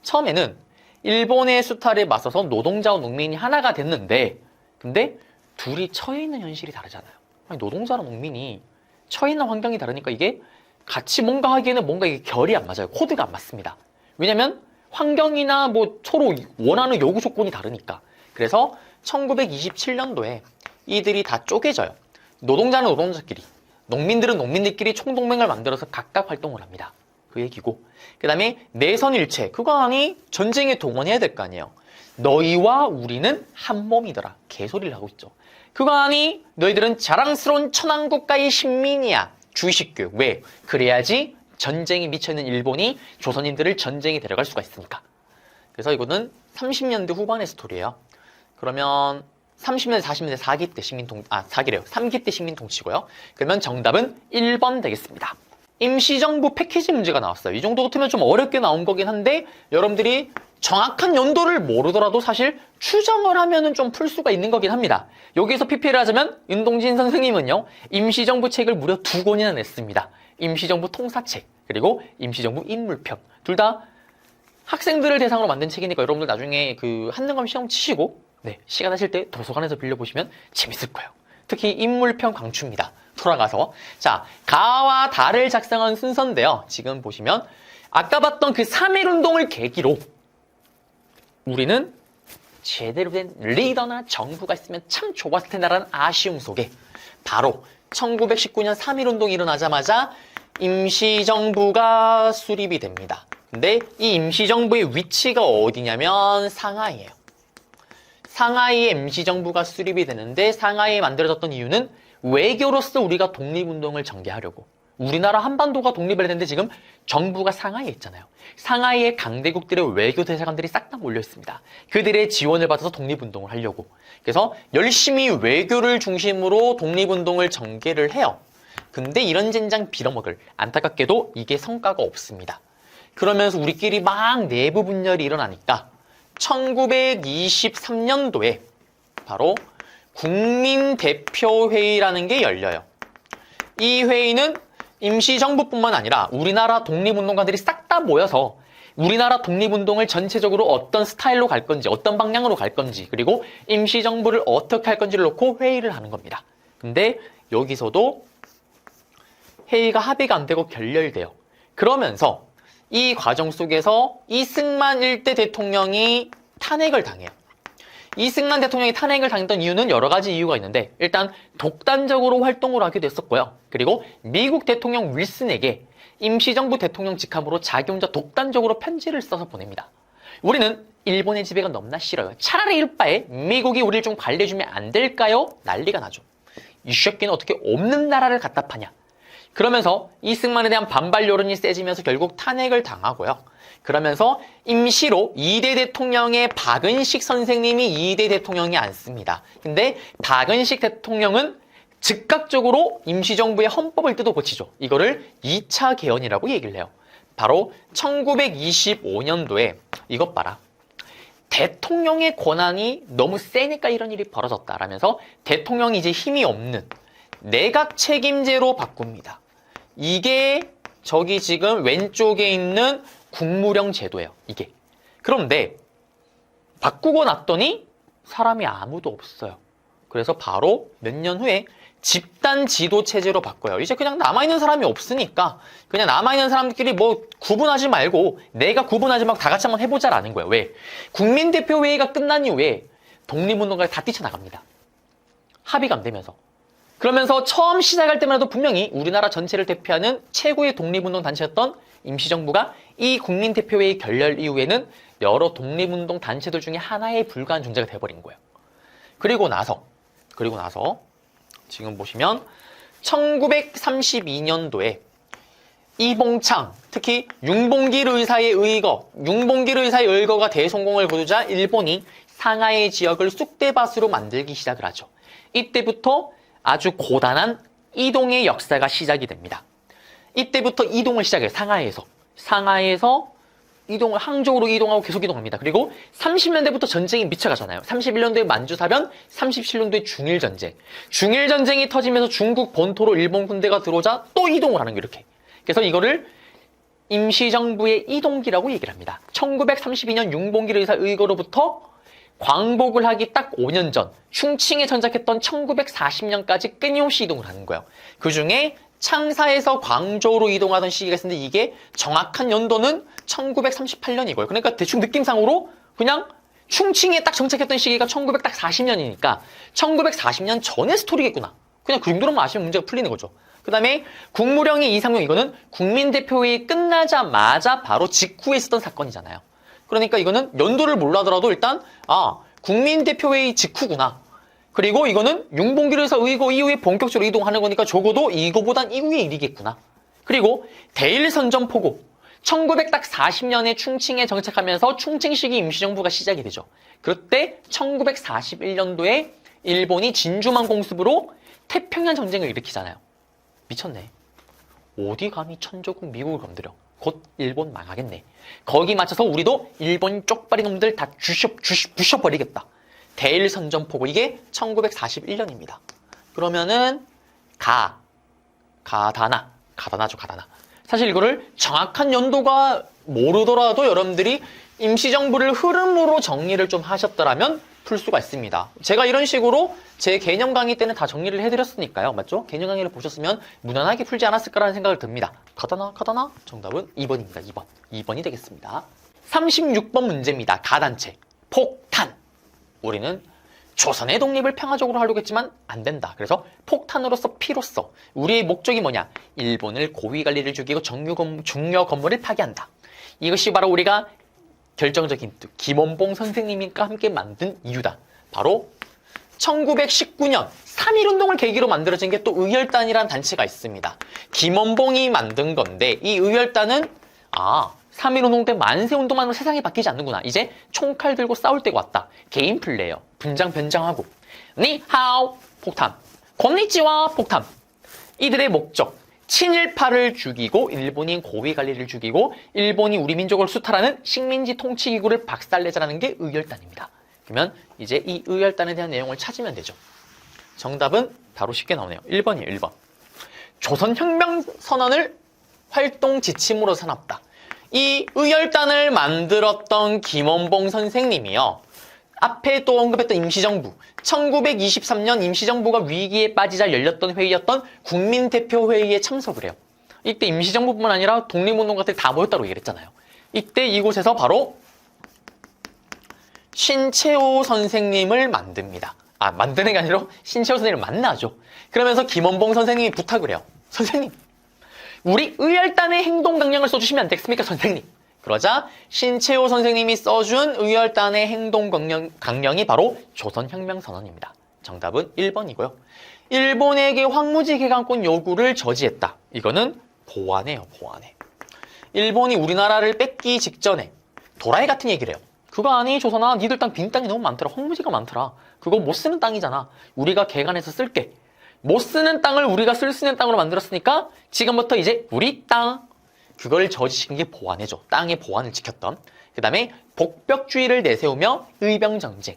처음에는 일본의 수탈에 맞서서 노동자와 농민이 하나가 됐는데 근데 둘이 처해 있는 현실이 다르잖아요. 아니, 노동자랑 농민이 처해 있는 환경이 다르니까 이게 같이 뭔가 하기에는 뭔가 이게 결이 안 맞아요. 코드가 안 맞습니다. 왜냐면 환경이나 뭐 서로 원하는 요구 조건이 다르니까. 그래서 1927년도에 이들이 다 쪼개져요. 노동자는 노동자끼리, 농민들은 농민들끼리 총동맹을 만들어서 각각 활동을 합니다. 그 얘기고. 그 다음에 내선일체. 그거니 전쟁에 동원해야 될 거 아니에요. 너희와 우리는 한 몸이더라. 개소리를 하고 있죠. 그거니 너희들은 자랑스러운 천황국가의 신민이야. 주의식교육. 왜? 그래야지 전쟁에 미쳐있는 일본이 조선인들을 전쟁에 데려갈 수가 있으니까. 그래서 이거는 30년대 후반의 스토리예요. 그러면 30년대, 40년대 4기 때 사기래요. 3기 때 식민통치고요. 그러면 정답은 1번 되겠습니다. 임시정부 패키지 문제가 나왔어요. 이 정도 같으면 좀 어렵게 나온 거긴 한데 여러분들이 정확한 연도를 모르더라도 사실 추정을 하면은 좀 풀 수가 있는 거긴 합니다. 여기서 PP를 하자면 윤동진 선생님은요, 임시정부 책을 무려 2권이나 냈습니다. 임시정부 통사책, 그리고 임시정부 인물편. 둘 다 학생들을 대상으로 만든 책이니까 여러분들 나중에 그 한능검 시험 치시고, 네, 시간 하실 때 도서관에서 빌려보시면 재밌을 거예요. 특히 인물편 강추입니다. 돌아가서. 자, 가와 다를 작성한 순서인데요. 지금 보시면 아까 봤던 그 3.1운동을 계기로 우리는 제대로 된 리더나 정부가 있으면 참 좋았을 텐데라는 아쉬움 속에 바로 1919년 3.1운동이 일어나자마자 임시정부가 수립이 됩니다. 근데 이 임시정부의 위치가 어디냐면 상하이예요. 상하이에 임시정부가 수립이 되는데 상하이에 만들어졌던 이유는 외교로서 우리가 독립운동을 전개하려고. 우리나라 한반도가 독립을 했는데 지금 정부가 상하이에 있잖아요. 상하이에 강대국들의 외교 대사관들이 싹 다 몰려 있습니다. 그들의 지원을 받아서 독립운동을 하려고. 그래서 열심히 외교를 중심으로 독립운동을 전개를 해요. 근데 이런 젠장 빌어먹을, 안타깝게도 이게 성과가 없습니다. 그러면서 우리끼리 막 내부 분열이 일어나니까 1923년도에 바로 국민대표회의라는 게 열려요. 이 회의는 임시정부뿐만 아니라 우리나라 독립운동가들이 싹 다 모여서 우리나라 독립운동을 전체적으로 어떤 스타일로 갈 건지, 어떤 방향으로 갈 건지, 그리고 임시정부를 어떻게 할 건지를 놓고 회의를 하는 겁니다. 근데 여기서도 회의가 합의가 안 되고 결렬돼요. 그러면서 이 과정 속에서 이승만 1대 대통령이 탄핵을 당해요. 이승만 대통령이 탄핵을 당했던 이유는 여러 가지 이유가 있는데 일단 독단적으로 활동을 하기도 했었고요. 그리고 미국 대통령 윌슨에게 임시정부 대통령 직함으로 자기 혼자 독단적으로 편지를 써서 보냅니다. 우리는 일본의 지배가 너무나 싫어요. 차라리 이럴 바에 미국이 우리를 좀 관리해주면 안 될까요? 난리가 나죠. 이 새끼는 어떻게 없는 나라를 갖다 파냐. 그러면서 이승만에 대한 반발 여론이 세지면서 결국 탄핵을 당하고요. 그러면서 임시로 2대 대통령의 박은식 선생님이 2대 대통령이 앉습니다. 근데 박은식 대통령은 즉각적으로 임시정부의 헌법을 뜯어 고치죠. 이거를 2차 개헌이라고 얘기를 해요. 바로 1925년도에 이것 봐라. 대통령의 권한이 너무 세니까 이런 일이 벌어졌다라면서 대통령이 이제 힘이 없는 내각 책임제로 바꿉니다. 이게 저기 지금 왼쪽에 있는 국무령 제도예요. 이게. 그런데 바꾸고 났더니 사람이 아무도 없어요. 그래서 바로 몇 년 후에 집단 지도 체제로 바꿔요. 이제 그냥 남아있는 사람이 없으니까 그냥 남아있는 사람들끼리 뭐 구분하지 말고 내가 구분하지 말고 다 같이 한번 해보자라는 거예요. 왜? 국민대표회의가 끝난 이후에 독립운동가가 다 뛰쳐나갑니다. 합의가 안 되면서. 그러면서 처음 시작할 때만 해도 분명히 우리나라 전체를 대표하는 최고의 독립운동 단체였던 임시정부가 이 국민대표회의 결렬 이후에는 여러 독립운동 단체들 중에 하나에 불과한 존재가 돼버린 거예요. 그리고 나서 지금 보시면 1932년도에 이봉창, 특히 윤봉길 의사의 의거가 대성공을 거두자 일본이 상하이 지역을 쑥대밭으로 만들기 시작을 하죠. 이때부터 아주 고단한 이동의 역사가 시작이 됩니다. 이때부터 이동을 시작해요. 상하이에서 이동을 항저우로 이동하고 계속 이동합니다. 그리고 30년대부터 전쟁이 미쳐가잖아요. 31년도에 만주사변, 37년도에 중일전쟁. 중일전쟁이 터지면서 중국 본토로 일본 군대가 들어오자 또 이동을 하는 거예요. 이렇게. 그래서 이거를 임시정부의 이동기라고 얘기를 합니다. 1932년 윤봉길 의사 의거로부터 광복을 하기 딱 5년 전 충칭에 전작했던 1940년까지 끊임없이 이동을 하는 거예요. 그중에 창사에서 광저우로 이동하던 시기가 있었는데 이게 정확한 연도는 1938년이고요. 그러니까 대충 느낌상으로 그냥 충칭에 딱 정착했던 시기가 1940년이니까 1940년 전의 스토리겠구나. 그냥 그 정도로만 아시면 문제가 풀리는 거죠. 그 다음에 국무령의 이상용, 이거는 국민대표회의 끝나자마자 바로 직후에 있었던 사건이잖아요. 그러니까 이거는 연도를 몰라더라도 일단 국민대표회의 직후구나. 그리고 이거는 윤봉길 의사 의거 이후에 본격적으로 이동하는 거니까 적어도 이거보단 이후의 일이겠구나. 그리고 대일선전포고 1940년에 충칭에 정착하면서 충칭시기 임시정부가 시작이 되죠. 그때 1941년도에 일본이 진주만 공습으로 태평양 전쟁을 일으키잖아요. 미쳤네. 어디 감히 천조국 미국을 건드려. 곧 일본 망하겠네. 거기 맞춰서 우리도 일본 쪽발이 놈들 다 부셔버리겠다. 대일선전포고 이게 1941년입니다. 그러면은 가다나죠. 사실 이거를 정확한 연도가 모르더라도 여러분들이 임시정부를 흐름으로 정리를 좀 하셨더라면 풀 수가 있습니다. 제가 이런 식으로 제 개념 강의 때는 다 정리를 해드렸으니까요. 맞죠? 개념 강의를 보셨으면 무난하게 풀지 않았을까라는 생각을 듭니다. 가다나? 정답은 2번입니다. 2번이 되겠습니다. 36번 문제입니다. 가단체, 폭탄. 우리는 조선의 독립을 평화적으로 하려고 했지만 안 된다. 그래서 폭탄으로서 피로써 우리의 목적이 뭐냐? 일본을 고위관리를 죽이고 중요 건물을 파괴한다. 이것이 바로 우리가 결정적인 힌트, 김원봉 선생님과 함께 만든 이유다. 바로 1919년 3.1운동을 계기로 만들어진 게 또 의열단이라는 단체가 있습니다. 김원봉이 만든 건데 이 의열단은 3.1운동 때 만세운동만으로 세상이 바뀌지 않는구나. 이제 총칼 들고 싸울 때가 왔다. 개인 플레이어, 분장 변장하고 니하오 폭탄, 곤니치와 폭탄. 이들의 목적, 친일파를 죽이고 일본인 고위관리를 죽이고 일본이 우리 민족을 수탈하는 식민지 통치기구를 박살내자라는 게 의열단입니다. 그러면 이제 이 의열단에 대한 내용을 찾으면 되죠. 정답은 바로 쉽게 나오네요. 1번이에요. 1번. 조선혁명선언을 활동 지침으로 삼았다. 이 의열단을 만들었던 김원봉 선생님이요. 앞에 또 언급했던 임시정부, 1923년 임시정부가 위기에 빠지자 열렸던 회의였던 국민대표회의에 참석을 해요. 이때 임시정부뿐만 아니라 독립운동가들 다 모였다고 얘기를 했잖아요. 이때 이곳에서 바로 신채호 선생님을 만듭니다. 만드는 게 아니라 신채호 선생님을 만나죠. 그러면서 김원봉 선생님이 부탁을 해요. 선생님, 우리 의열단의 행동 강령을 써주시면 안 되겠습니까, 선생님? 그러자 신채호 선생님이 써준 의열단의 행동 강령이 바로 조선혁명선언입니다. 정답은 1번이고요. 일본에게 황무지 개강권 요구를 저지했다. 이거는 보완해요, 보완해. 일본이 우리나라를 뺏기 직전에 도라이 같은 얘기를 해요. 그거 아니, 조선아, 니들 땅 빈 땅이 너무 많더라. 황무지가 많더라. 그거 못 쓰는 땅이잖아. 우리가 개간해서 쓸게. 못 쓰는 땅을 우리가 쓸 수 있는 땅으로 만들었으니까 지금부터 이제 우리 땅, 그걸 저지시킨 게 보완해줘. 땅의 보완을 지켰던. 그 다음에 복벽주의를 내세우며 의병전쟁.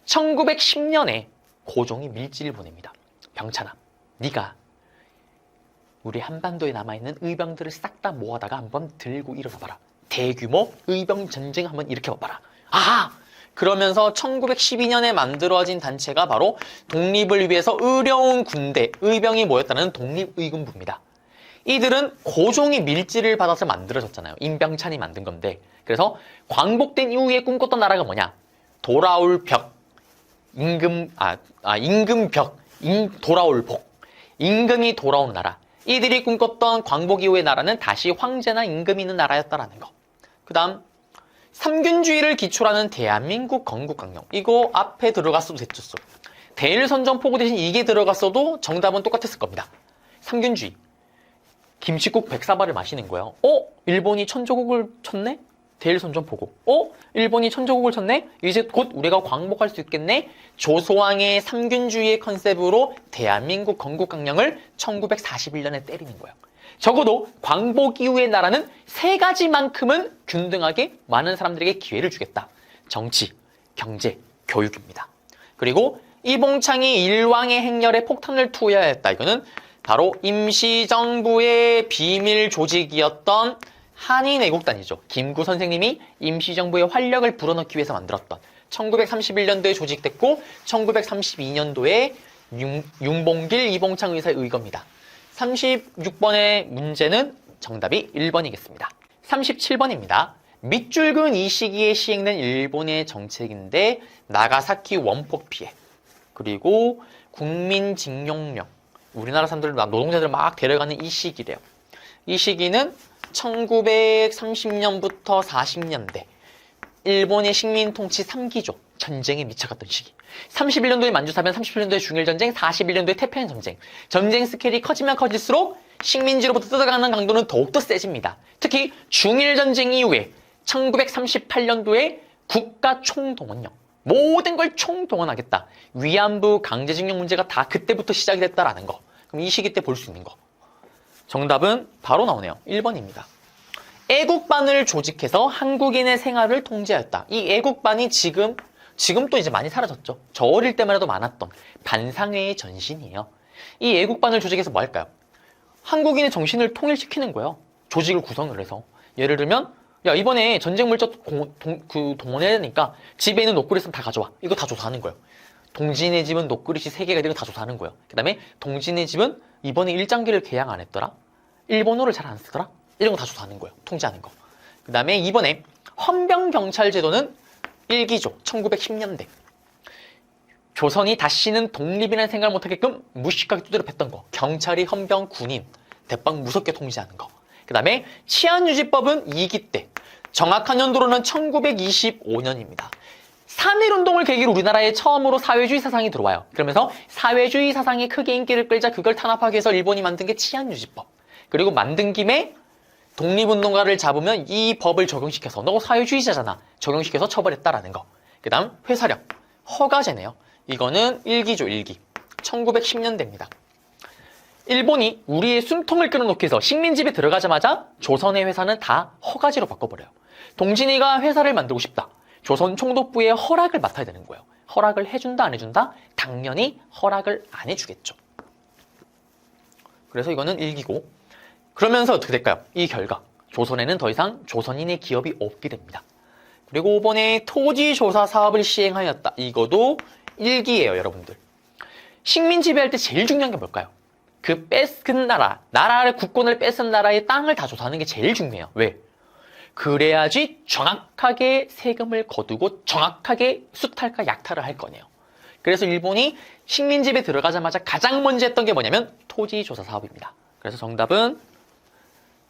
1910년에 고종이 밀지를 보냅니다. 병찬아, 네가 우리 한반도에 남아있는 의병들을 싹 다 모아다가 한번 들고 일어나봐라. 대규모 의병전쟁 한번 일으켜봐라. 그러면서 1912년에 만들어진 단체가 바로 독립을 위해서 의려운 군대, 의병이 모였다는 독립의군부입니다. 이들은 고종이 밀지를 받아서 만들어졌잖아요. 임병찬이 만든 건데. 그래서 광복된 이후에 꿈꿨던 나라가 뭐냐? 돌아올 벽, 돌아올 복, 임금이 돌아온 나라. 이들이 꿈꿨던 광복 이후의 나라는 다시 황제나 임금이 있는 나라였다라는 거. 그 다음 삼균주의를 기초로 대한민국 건국강령. 이거 앞에 들어갔어도 됐었어. 대일선전포고 대신 이게 들어갔어도 정답은 똑같았을 겁니다. 삼균주의. 김치국 백사발을 마시는 거예요. 일본이 천조국을 쳤네? 대일선전포고. 일본이 천조국을 쳤네? 이제 곧 우리가 광복할 수 있겠네? 조소왕의 삼균주의의 컨셉으로 대한민국 건국강령을 1941년에 때리는 거예요. 적어도 광복 이후의 나라는 세 가지만큼은 균등하게 많은 사람들에게 기회를 주겠다. 정치, 경제, 교육입니다. 그리고 이봉창이 일왕의 행렬에 폭탄을 투여했다. 이거는 바로 임시정부의 비밀 조직이었던 한인애국단이죠. 김구 선생님이 임시정부의 활력을 불어넣기 위해서 만들었던 1931년도에 조직됐고 1932년도에 윤봉길, 이봉창 의사의 의거입니다. 36번의 문제는 정답이 1번이겠습니다. 37번입니다. 밑줄근 이 시기에 시행된 일본의 정책인데 나가사키 원폭 피해, 그리고 국민징용령, 우리나라 사람들, 노동자들 막 데려가는 이 시기래요. 이 시기는 1930년부터 40년대 일본의 식민통치 3기조 전쟁에 미쳐갔던 시기. 31년도에 만주사변, 37년도에 중일전쟁, 41년도에 태평양전쟁. 전쟁 스케일이 커지면 커질수록 식민지로부터 뜯어가는 강도는 더욱더 세집니다. 특히 중일전쟁 이후에 1938년도에 국가총동원령. 모든 걸 총동원하겠다. 위안부 강제징용 문제가 다 그때부터 시작이 됐다라는 거. 그럼 이 시기 때 볼 수 있는 거. 정답은 바로 나오네요. 1번입니다. 애국반을 조직해서 한국인의 생활을 통제하였다. 이 애국반이 지금 또 이제 많이 사라졌죠. 저 어릴 때만 해도 많았던 반상회의 전신이에요. 이 애국반을 조직해서 뭐 할까요? 한국인의 정신을 통일시키는 거예요. 조직을 구성을 해서. 예를 들면 야 이번에 전쟁 물자 동원해야 되니까 집에 있는 녹그릇 있으면 다 가져와. 이거 다 조사하는 거예요. 동진의 집은 녹그릇이 3개가 되고 다 조사하는 거예요. 그 다음에 동진의 집은 이번에 일장기를 개양 안 했더라. 일본어를 잘 안 쓰더라. 이런 거 다 조사하는 거예요. 통제하는 거. 그 다음에 이번에 헌병경찰제도는 1기조 1910년대. 조선이 다시는 독립이라는 생각을 못하게끔 무식하게 두드려 팼던 거. 경찰이 헌병, 군인, 대빵 무섭게 통제하는 거. 그 다음에 치안유지법은 2기 때. 정확한 연도로는 1925년입니다. 3.1운동을 계기로 우리나라에 처음으로 사회주의 사상이 들어와요. 그러면서 사회주의 사상이 크게 인기를 끌자 그걸 탄압하기 위해서 일본이 만든 게 치안유지법. 그리고 만든 김에 독립운동가를 잡으면 이 법을 적용시켜서 너 사회주의자잖아. 적용시켜서 처벌했다라는 거. 그 다음 회사력. 허가제네요. 이거는 1기죠 1기. 1910년대입니다. 일본이 우리의 숨통을 끊어놓기 위해서 식민지에 들어가자마자 조선의 회사는 다 허가제로 바꿔버려요. 동진이가 회사를 만들고 싶다. 조선 총독부의 허락을 맡아야 되는 거예요. 허락을 해준다 안 해준다? 당연히 허락을 안 해주겠죠. 그래서 이거는 1기고 그러면서 어떻게 될까요? 이 결과 조선에는 더 이상 조선인의 기업이 없게 됩니다. 그리고 5번에 토지조사 사업을 시행하였다. 이것도 1기예요 여러분들. 식민 지배할 때 제일 중요한 게 뭘까요? 그 뺏은 나라를 국권을 뺏은 나라의 땅을 다 조사하는 게 제일 중요해요. 왜? 그래야지 정확하게 세금을 거두고 정확하게 수탈과 약탈을 할 거네요. 그래서 일본이 식민지배 들어가자마자 가장 먼저 했던 게 뭐냐면 토지조사 사업입니다. 그래서 정답은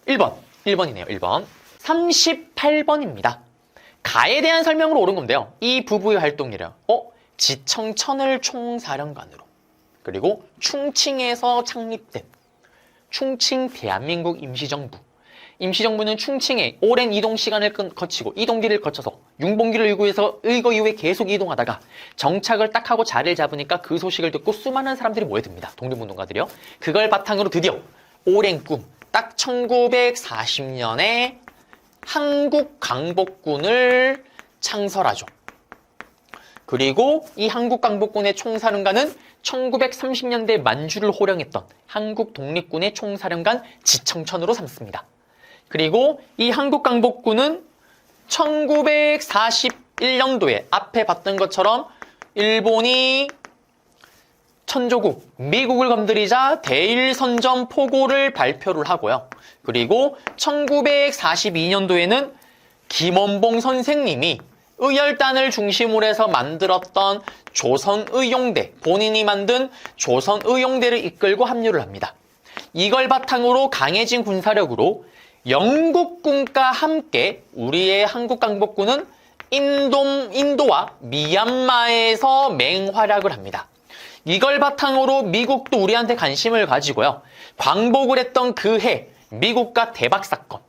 1번이네요. 1번. 38번입니다. 가에 대한 설명으로 옳은 건데요. 이 부부의 활동이래요. 지청 천을 총사령관으로 그리고 충칭에서 창립된 충칭 대한민국 임시정부. 임시정부는 충칭에 오랜 이동 시간을 거치고 이동기를 거쳐서 융봉기를 의거 이후에 계속 이동하다가 정착을 딱 하고 자리를 잡으니까 그 소식을 듣고 수많은 사람들이 모여듭니다. 독립운동가들이요. 그걸 바탕으로 드디어 오랜 꿈, 딱 1940년에 한국강복군을 창설하죠. 그리고 이 한국강복군의 총사령관은 1930년대 만주를 호령했던 한국 독립군의 총사령관 지청천으로 삼습니다. 그리고 이 한국강복군은 1941년도에 앞에 봤던 것처럼 일본이 천조국, 미국을 건드리자 대일선전 포고를 발표를 하고요. 그리고 1942년도에는 김원봉 선생님이 의열단을 중심으로 해서 만들었던 조선의용대, 본인이 만든 조선의용대를 이끌고 합류를 합니다. 이걸 바탕으로 강해진 군사력으로 영국군과 함께 우리의 한국강복군은 인도와 미얀마에서 맹활약을 합니다. 이걸 바탕으로 미국도 우리한테 관심을 가지고요. 광복을 했던 그 해 미국과 대박사건,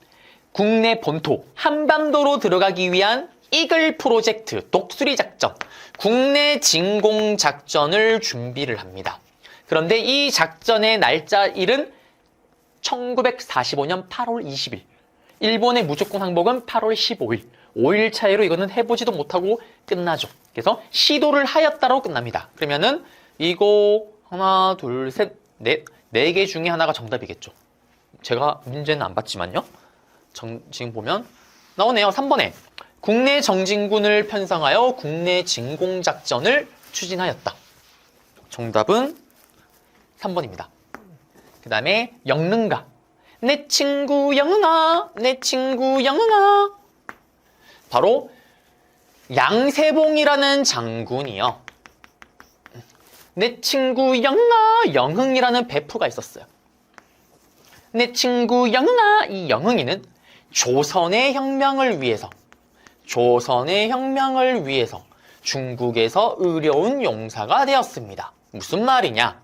국내 본토 한반도로 들어가기 위한 이글 프로젝트, 독수리 작전, 국내 진공 작전을 준비를 합니다. 그런데 이 작전의 날짜일은 1945년 8월 20일. 일본의 무조건 항복은 8월 15일. 5일 차이로 이거는 해보지도 못하고 끝나죠. 그래서 시도를 하였다로 끝납니다. 그러면은 이거 하나, 둘, 셋, 넷, 4개 중에 하나가 정답이겠죠. 제가 문제는 안 봤지만요. 지금 보면 나오네요. 3번에 국내 정진군을 편성하여 국내 진공작전을 추진하였다. 정답은 3번입니다. 그 다음에 영릉가. 내 친구 영흥아, 내 친구 영흥아. 바로 양세봉이라는 장군이요. 내 친구 영흥아, 영흥이라는 배프가 있었어요. 내 친구 영흥아, 이 영흥이는 조선의 혁명을 위해서 중국에서 의료운 용사가 되었습니다. 무슨 말이냐?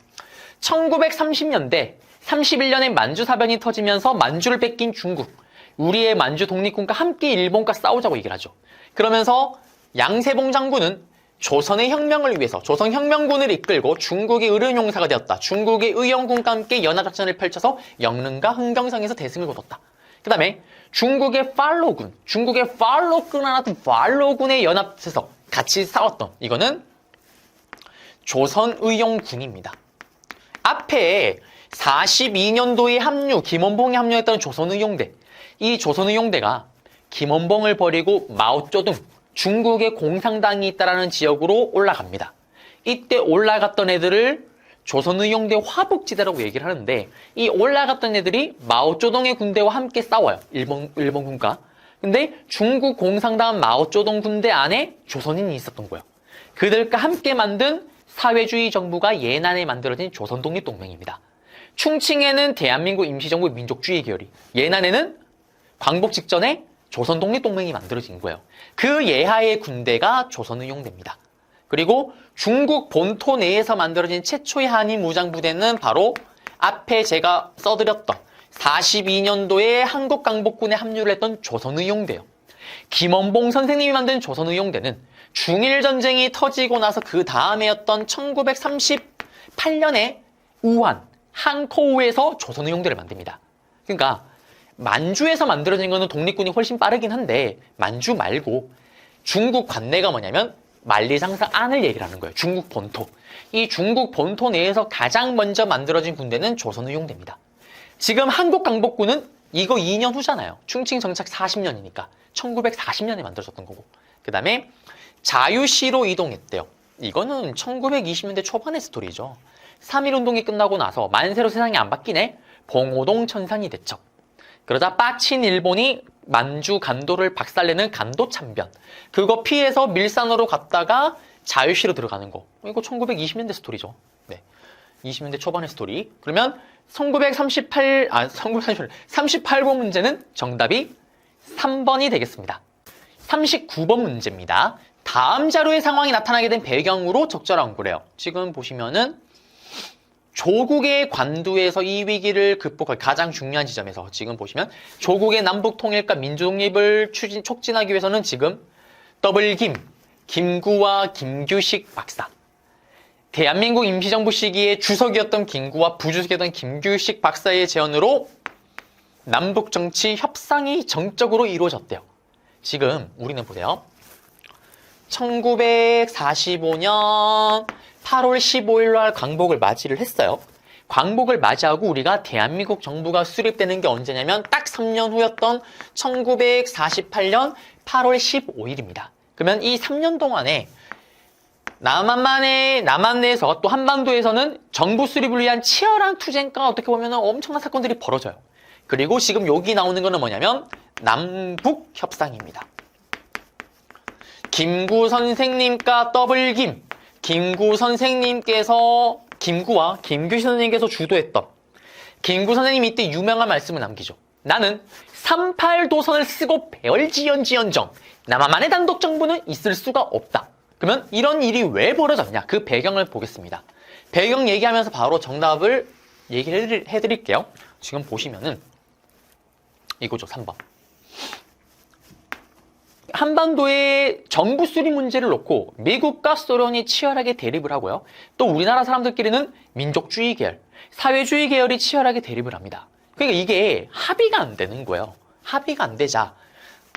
1930년대 31년에 만주사변이 터지면서 만주를 뺏긴 중국, 우리의 만주 독립군과 함께 일본과 싸우자고 얘기를 하죠. 그러면서 양세봉 장군은 조선의 혁명을 위해서 조선혁명군을 이끌고 중국의 의료용사가 되었다. 중국의 의영군과 함께 연합작전을 펼쳐서 영릉과 흥경성에서 대승을 거뒀다. 그 다음에 중국의 팔로군의 연합해서 같이 싸웠던 이거는 조선의용군입니다. 앞에 42년도에 김원봉이 합류했던 조선의용대. 이 조선의용대가 김원봉을 버리고 마오쩌둥, 중국의 공산당이 있다라는 지역으로 올라갑니다. 이때 올라갔던 애들을 조선의용대 화북지대라고 얘기를 하는데 이 올라갔던 애들이 마오쩌둥의 군대와 함께 싸워요. 일본 군과. 근데 중국 공산당 마오쩌둥 군대 안에 조선인이 있었던 거예요. 그들과 함께 만든 사회주의 정부가 예난에 만들어진 조선독립동맹입니다. 충칭에는 대한민국 임시정부 민족주의 계열이, 예난에는 광복 직전에 조선독립동맹이 만들어진 거예요. 그 예하의 군대가 조선의용대입니다. 그리고 중국 본토 내에서 만들어진 최초의 한인 무장부대는 바로 앞에 제가 써드렸던 42년도에 한국광복군에 합류를 했던 조선의용대예요. 김원봉 선생님이 만든 조선의용대는 중일전쟁이 터지고 나서 그 다음에였던 1938년에 우한, 항코우에서 조선의용대를 만듭니다. 그러니까 만주에서 만들어진 거는 독립군이 훨씬 빠르긴 한데 만주 말고 중국 관내가 뭐냐면 만리장성 안을 얘기를 하는 거예요. 중국 본토. 이 중국 본토 내에서 가장 먼저 만들어진 군대는 조선의용대입니다. 지금 한국광복군은 이거 2년 후잖아요. 충칭 정착 40년이니까 1940년에 만들어졌던 거고. 그 다음에 자유시로 이동했대요. 이거는 1920년대 초반의 스토리죠. 3.1운동이 끝나고 나서 만세로 세상이 안 바뀌네. 봉오동 천산이 대첩. 그러자 빠친 일본이 만주 간도를 박살내는 간도 참변. 그거 피해서 밀산으로 갔다가 자유시로 들어가는 거. 이거 1920년대 스토리죠. 네. 20년대 초반의 스토리. 그러면 38번 문제는 정답이 3번이 되겠습니다. 39번 문제입니다. 다음 자료의 상황이 나타나게 된 배경으로 적절한 거래요. 지금 보시면은 조국의 관두에서 이 위기를 극복할 가장 중요한 지점에서 지금 보시면 조국의 남북 통일과 민주독립을 촉진하기 위해서는 지금 더블김, 김구와 김규식 박사, 대한민국 임시정부 시기에 주석이었던 김구와 부주석이었던 김규식 박사의 제언으로 남북정치 협상이 정적으로 이루어졌대요. 지금 우리는 보세요. 1945년 8월 15일 날 광복을 맞이를 했어요. 광복을 맞이하고 우리가 대한민국 정부가 수립되는 게 언제냐면 딱 3년 후였던 1948년 8월 15일입니다. 그러면 이 3년 동안에 남한 내에서 또 한반도에서는 정부 수립을 위한 치열한 투쟁과 어떻게 보면 엄청난 사건들이 벌어져요. 그리고 지금 여기 나오는 거는 뭐냐면 남북 협상입니다. 김구 선생님과 더블김, 김구 선생님께서 김구와 김규식 선생님께서 주도했던 김구 선생님이 이때 유명한 말씀을 남기죠. 나는 38도선을 쓰고 배월지연지연정 남한만의 단독 정부는 있을 수가 없다. 그러면 이런 일이 왜 벌어졌냐? 그 배경을 보겠습니다. 배경 얘기하면서 바로 정답을 얘기를 해드릴게요. 지금 보시면은 이거죠. 3번. 한반도의 정부 수립 문제를 놓고 미국과 소련이 치열하게 대립을 하고요. 또 우리나라 사람들끼리는 민족주의 계열, 사회주의 계열이 치열하게 대립을 합니다. 그러니까 이게 합의가 안 되는 거예요. 합의가 안 되자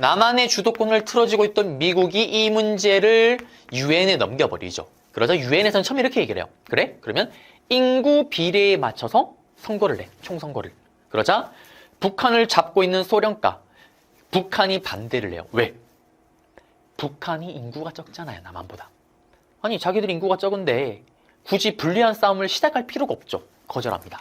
남한의 주도권을 틀어지고 있던 미국이 이 문제를 유엔에 넘겨버리죠. 그러자 유엔에서는 처음 이렇게 얘기를 해요. 그래? 그러면 인구 비례에 맞춰서 선거를 내. 총선거를. 그러자 북한을 잡고 있는 소련과 북한이 반대를 해요. 왜? 북한이 인구가 적잖아요. 남한보다. 아니 자기들 인구가 적은데 굳이 불리한 싸움을 시작할 필요가 없죠. 거절합니다.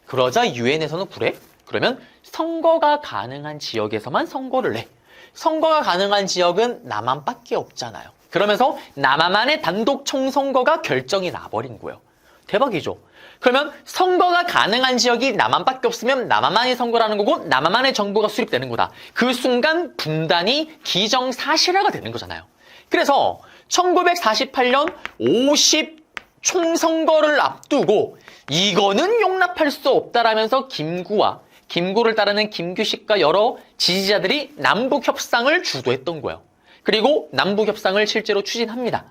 그러자 유엔에서는 그래? 그러면 선거가 가능한 지역에서만 선거를 내. 선거가 가능한 지역은 남한밖에 없잖아요. 그러면서 남한만의 단독 총선거가 결정이 나버린 거예요. 대박이죠. 그러면 선거가 가능한 지역이 남한밖에 없으면 남한만의 선거라는 거고 남한만의 정부가 수립되는 거다. 그 순간 분단이 기정사실화가 되는 거잖아요. 그래서 1948년 50 총선거를 앞두고 이거는 용납할 수 없다라면서 김구를 따르는 김규식과 여러 지지자들이 남북협상을 주도했던 거예요. 그리고 남북협상을 실제로 추진합니다.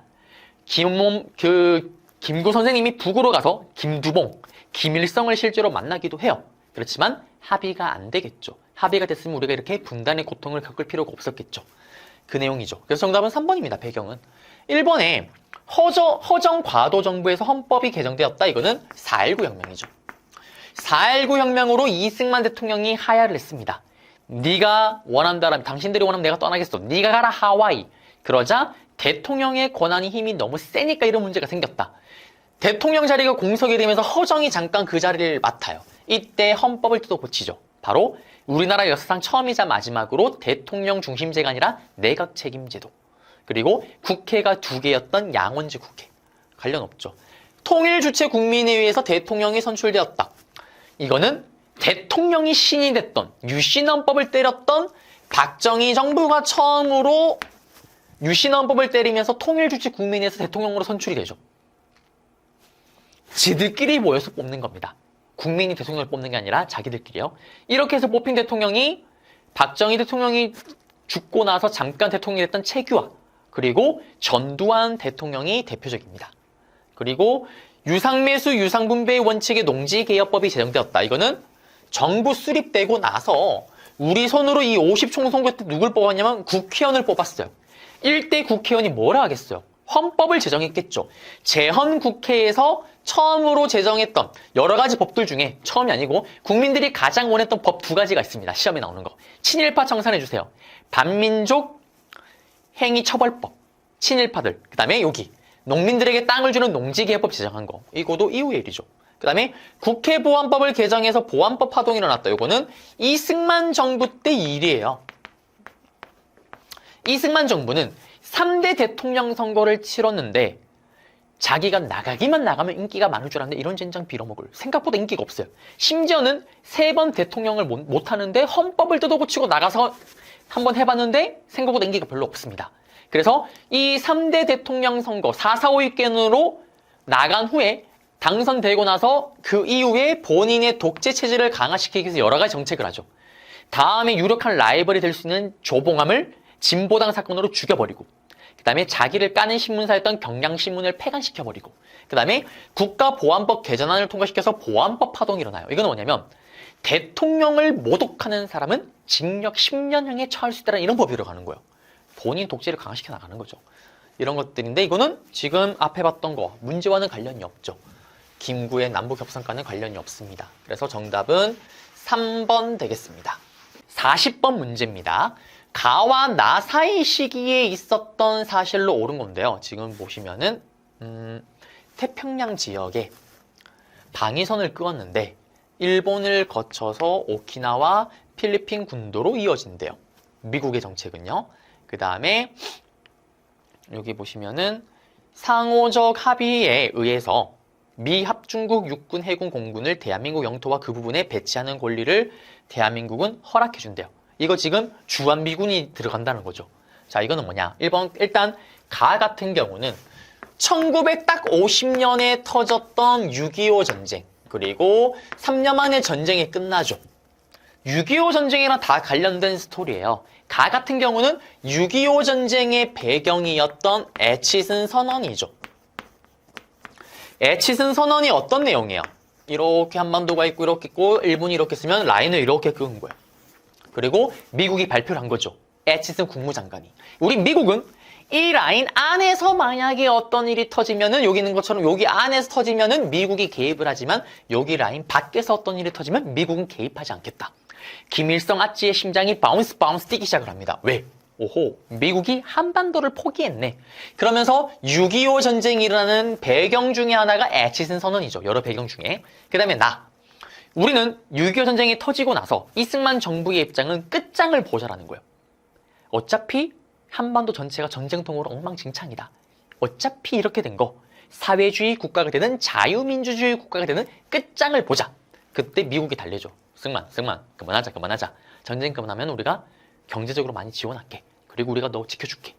김구 선생님이 북으로 가서 김두봉, 김일성을 실제로 만나기도 해요. 그렇지만 합의가 안 되겠죠. 합의가 됐으면 우리가 이렇게 분단의 고통을 겪을 필요가 없었겠죠. 그 내용이죠. 그래서 정답은 3번입니다. 배경은. 1번에 허정 과도 정부에서 헌법이 개정되었다. 이거는 4.19 혁명이죠. 4.19 혁명으로 이승만 대통령이 하야를 했습니다. 네가 원한다라면, 당신들이 원하면 내가 떠나겠어. 네가 가라 하와이. 그러자 대통령의 권한이 힘이 너무 세니까 이런 문제가 생겼다. 대통령 자리가 공석이 되면서 허정이 잠깐 그 자리를 맡아요. 이때 헌법을 뜯어 고치죠. 바로 우리나라 역사상 처음이자 마지막으로 대통령 중심제가 아니라 내각 책임제도. 그리고 국회가 2개였던 양원제 국회. 관련 없죠. 통일주체 국민회의에서 대통령이 선출되었다. 이거는 대통령이 신이 됐던, 유신헌법을 때렸던 박정희 정부가 처음으로 유신헌법을 때리면서 통일주체 국민회의에서 대통령으로 선출이 되죠. 지들끼리 모여서 뽑는 겁니다. 국민이 대통령을 뽑는 게 아니라 자기들끼리요. 이렇게 해서 뽑힌 대통령이 박정희 대통령이 죽고 나서 잠깐 대통령이 됐던 최규하, 그리고 전두환 대통령이 대표적입니다. 그리고 유상매수 유상분배의 원칙의 농지개혁법이 제정되었다. 이거는 정부 수립되고 나서 우리 손으로 이 50총선거 때 누굴 뽑았냐면 국회의원을 뽑았어요. 1대 국회의원이 뭐라 하겠어요? 헌법을 제정했겠죠. 재헌국회에서 처음으로 제정했던 여러 가지 법들 중에, 처음이 아니고 국민들이 가장 원했던 법 2가지가 있습니다. 시험에 나오는 거. 친일파 청산해주세요. 반민족 행위처벌법. 친일파들. 그 다음에 여기 농민들에게 땅을 주는 농지개혁법 제정한 거. 이거도 이후의 일이죠. 그 다음에 국회보안법을 개정해서 보안법 파동이 일어났다. 이거는 이승만 정부 때 일이에요. 이승만 정부는 3대 대통령 선거를 치렀는데 자기가 나가면 인기가 많을 줄 알았는데 이런 젠장 빌어먹을. 생각보다 인기가 없어요. 심지어는 3번 대통령을 못하는데 헌법을 뜯어고치고 나가서 한번 해봤는데 생각보다 인기가 별로 없습니다. 그래서 이 3대 대통령 선거 4.4.5일견으로 나간 후에 당선되고 나서 그 이후에 본인의 독재 체제를 강화시키기 위해서 여러 가지 정책을 하죠. 다음에 유력한 라이벌이 될 수 있는 조봉암을 진보당 사건으로 죽여버리고, 그 다음에 자기를 까는 신문사였던 경향신문을 폐간시켜버리고, 그 다음에 국가보안법 개정안을 통과시켜서 보안법 파동이 일어나요. 이건 뭐냐면 대통령을 모독하는 사람은 징역 10년형에 처할 수 있다는 이런 법이 들어가는 거예요. 본인 독재를 강화시켜 나가는 거죠. 이런 것들인데 이거는 지금 앞에 봤던 거 문제와는 관련이 없죠. 김구의 남북협상과는 관련이 없습니다. 그래서 정답은 3번 되겠습니다. 40번 문제입니다. 가와 나 사이 시기에 있었던 사실로 옳은 건데요. 지금 보시면은 태평양 지역에 방위선을 끄었는데 일본을 거쳐서 오키나와 필리핀 군도로 이어진대요. 미국의 정책은요. 그 다음에 여기 보시면은 상호적 합의에 의해서 미 합중국 육군 해군 공군을 대한민국 영토와 그 부분에 배치하는 권리를 대한민국은 허락해준대요. 이거 지금 주한미군이 들어간다는 거죠. 자, 이거는 뭐냐? 일단 가 같은 경우는 1950년에 터졌던 6.25 전쟁, 그리고 3년 만에 전쟁이 끝나죠. 6.25 전쟁이랑 다 관련된 스토리예요. 가 같은 경우는 6.25 전쟁의 배경이었던 애치슨 선언이죠. 애치슨 선언이 어떤 내용이에요? 이렇게 한반도가 있고 이렇게 있고 일본이 이렇게 쓰면 라인을 이렇게 그은 거예요. 그리고 미국이 발표를 한 거죠. 애치슨 국무장관이. 우리 미국은 이 라인 안에서 만약에 어떤 일이 터지면은 여기 있는 것처럼 여기 안에서 터지면은 미국이 개입을 하지만 여기 라인 밖에서 어떤 일이 터지면 미국은 개입하지 않겠다. 김일성 아찌의 심장이 바운스 뛰기 시작을 합니다. 왜? 오호, 미국이 한반도를 포기했네. 그러면서 6.25 전쟁이 일어나는 배경 중에 하나가 애치슨 선언이죠. 여러 배경 중에. 그 다음에 우리는 6.25 전쟁이 터지고 나서 이승만 정부의 입장은 끝장을 보자라는 거예요. 어차피 한반도 전체가 전쟁통으로 엉망진창이다. 어차피 이렇게 된 거 사회주의 국가가 되는 자유민주주의 국가가 되는 끝장을 보자. 그때 미국이 달래죠. 승만 그만하자. 전쟁 그만하면 우리가 경제적으로 많이 지원할게. 그리고 우리가 너 지켜줄게.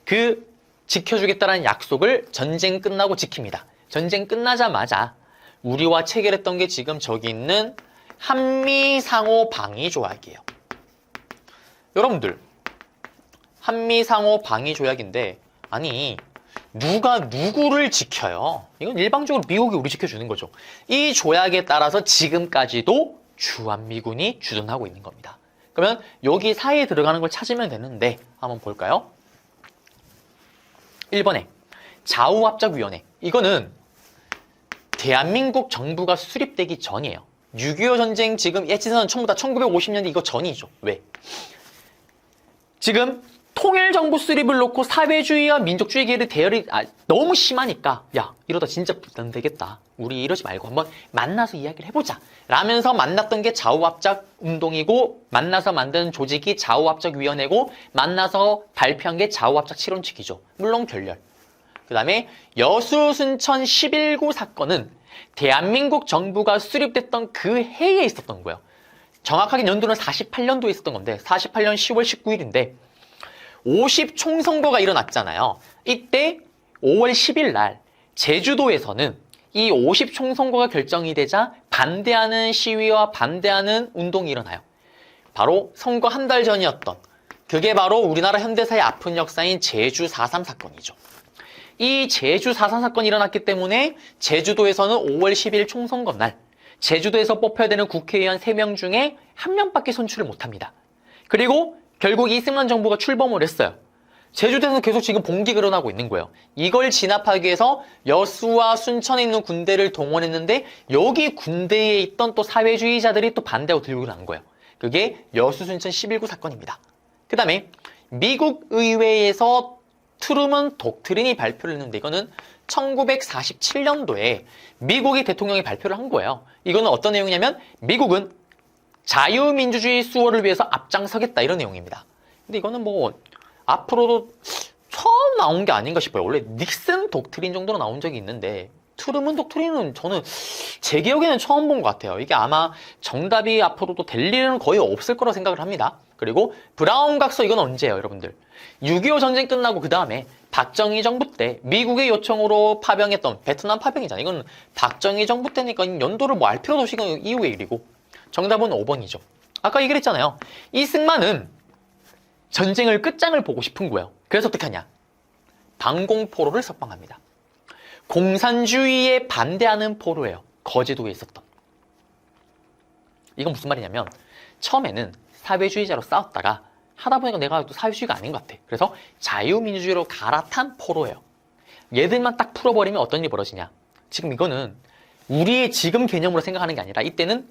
그 지켜주겠다는 약속을 전쟁 끝나고 지킵니다. 전쟁 끝나자마자 우리와 체결했던 게 지금 저기 있는 한미상호 방위조약이에요. 여러분들, 한미상호 방위조약인데 아니 누가 누구를 지켜요? 이건 일방적으로 미국이 우리 지켜주는 거죠. 이 조약에 따라서 지금까지도 주한미군이 주둔하고 있는 겁니다. 그러면 여기 사이에 들어가는 걸 찾으면 되는데 한번 볼까요? 1번에 좌우합작위원회. 이거는 대한민국 정부가 수립되기 전이에요. 6.25 전쟁 지금 예치선언 전부 다 1950년대 이거 전이죠. 왜? 지금 통일정부 수립을 놓고 사회주의와 민족주의 계열의 대열이 너무 심하니까 야 이러다 진짜 부담되겠다. 우리 이러지 말고 한번 만나서 이야기를 해보자. 라면서 만났던 게 좌우합작 운동이고 만나서 만든 조직이 좌우합작위원회고 만나서 발표한 게 좌우합작 실현칙이죠. 물론 결렬. 그 다음에 여수 순천 11구 사건은 대한민국 정부가 수립됐던 그 해에 있었던 거예요. 정확하게 연도는 48년도에 있었던 건데 48년 10월 19일인데 50 총선거가 일어났잖아요. 이때 5월 10일 날 제주도에서는 이 50 총선거가 결정이 되자 반대하는 시위와 반대하는 운동이 일어나요. 바로 선거 한 달 전이었던 그게 바로 우리나라 현대사의 아픈 역사인 제주 4.3 사건이죠. 이 제주 4.3 사건이 일어났기 때문에 제주도에서는 5월 10일 총선거 날 제주도에서 뽑혀야 되는 국회의원 3명 중에 1명밖에 선출을 못합니다. 그리고 결국 이승만 정부가 출범을 했어요. 제주도에서는 계속 지금 봉기가 일어나고 있는 거예요. 이걸 진압하기 위해서 여수와 순천에 있는 군대를 동원했는데 여기 군대에 있던 또 사회주의자들이 또 반대하고 들고 난 거예요. 그게 여수 순천 11구 사건입니다. 그 다음에 미국 의회에서 트루먼 독트린이 발표를 했는데 이거는 1947년도에 미국의 대통령이 발표를 한 거예요. 이거는 어떤 내용이냐면 미국은 자유민주주의 수호를 위해서 앞장서겠다 이런 내용입니다. 근데 이거는 뭐 앞으로도 처음 나온 게 아닌가 싶어요. 원래 닉슨 독트린 정도로 나온 적이 있는데 트루먼 독트린은 저는 제 기억에는 처음 본 것 같아요. 이게 아마 정답이 앞으로도 될 일은 거의 없을 거라 생각을 합니다. 그리고 브라운 각서 이건 언제예요, 여러분들? 6.25 전쟁 끝나고 그 다음에 박정희 정부 때 미국의 요청으로 파병했던 베트남 파병이잖아요. 이건 박정희 정부 때니까 연도를 뭐 알 필요도 없이 이후의 일이고 정답은 5번이죠. 아까 얘기를 했잖아요. 이승만은 전쟁을 끝장을 보고 싶은 거예요. 그래서 어떻게 하냐? 방공포로를 석방합니다. 공산주의에 반대하는 포로예요. 거제도에 있었던. 이건 무슨 말이냐면 처음에는 사회주의자로 싸웠다가 하다 보니까 내가 또 사회주의가 아닌 것 같아. 그래서 자유민주주의로 갈아탄 포로예요. 얘들만 딱 풀어버리면 어떤 일이 벌어지냐? 지금 이거는 우리의 지금 개념으로 생각하는 게 아니라 이때는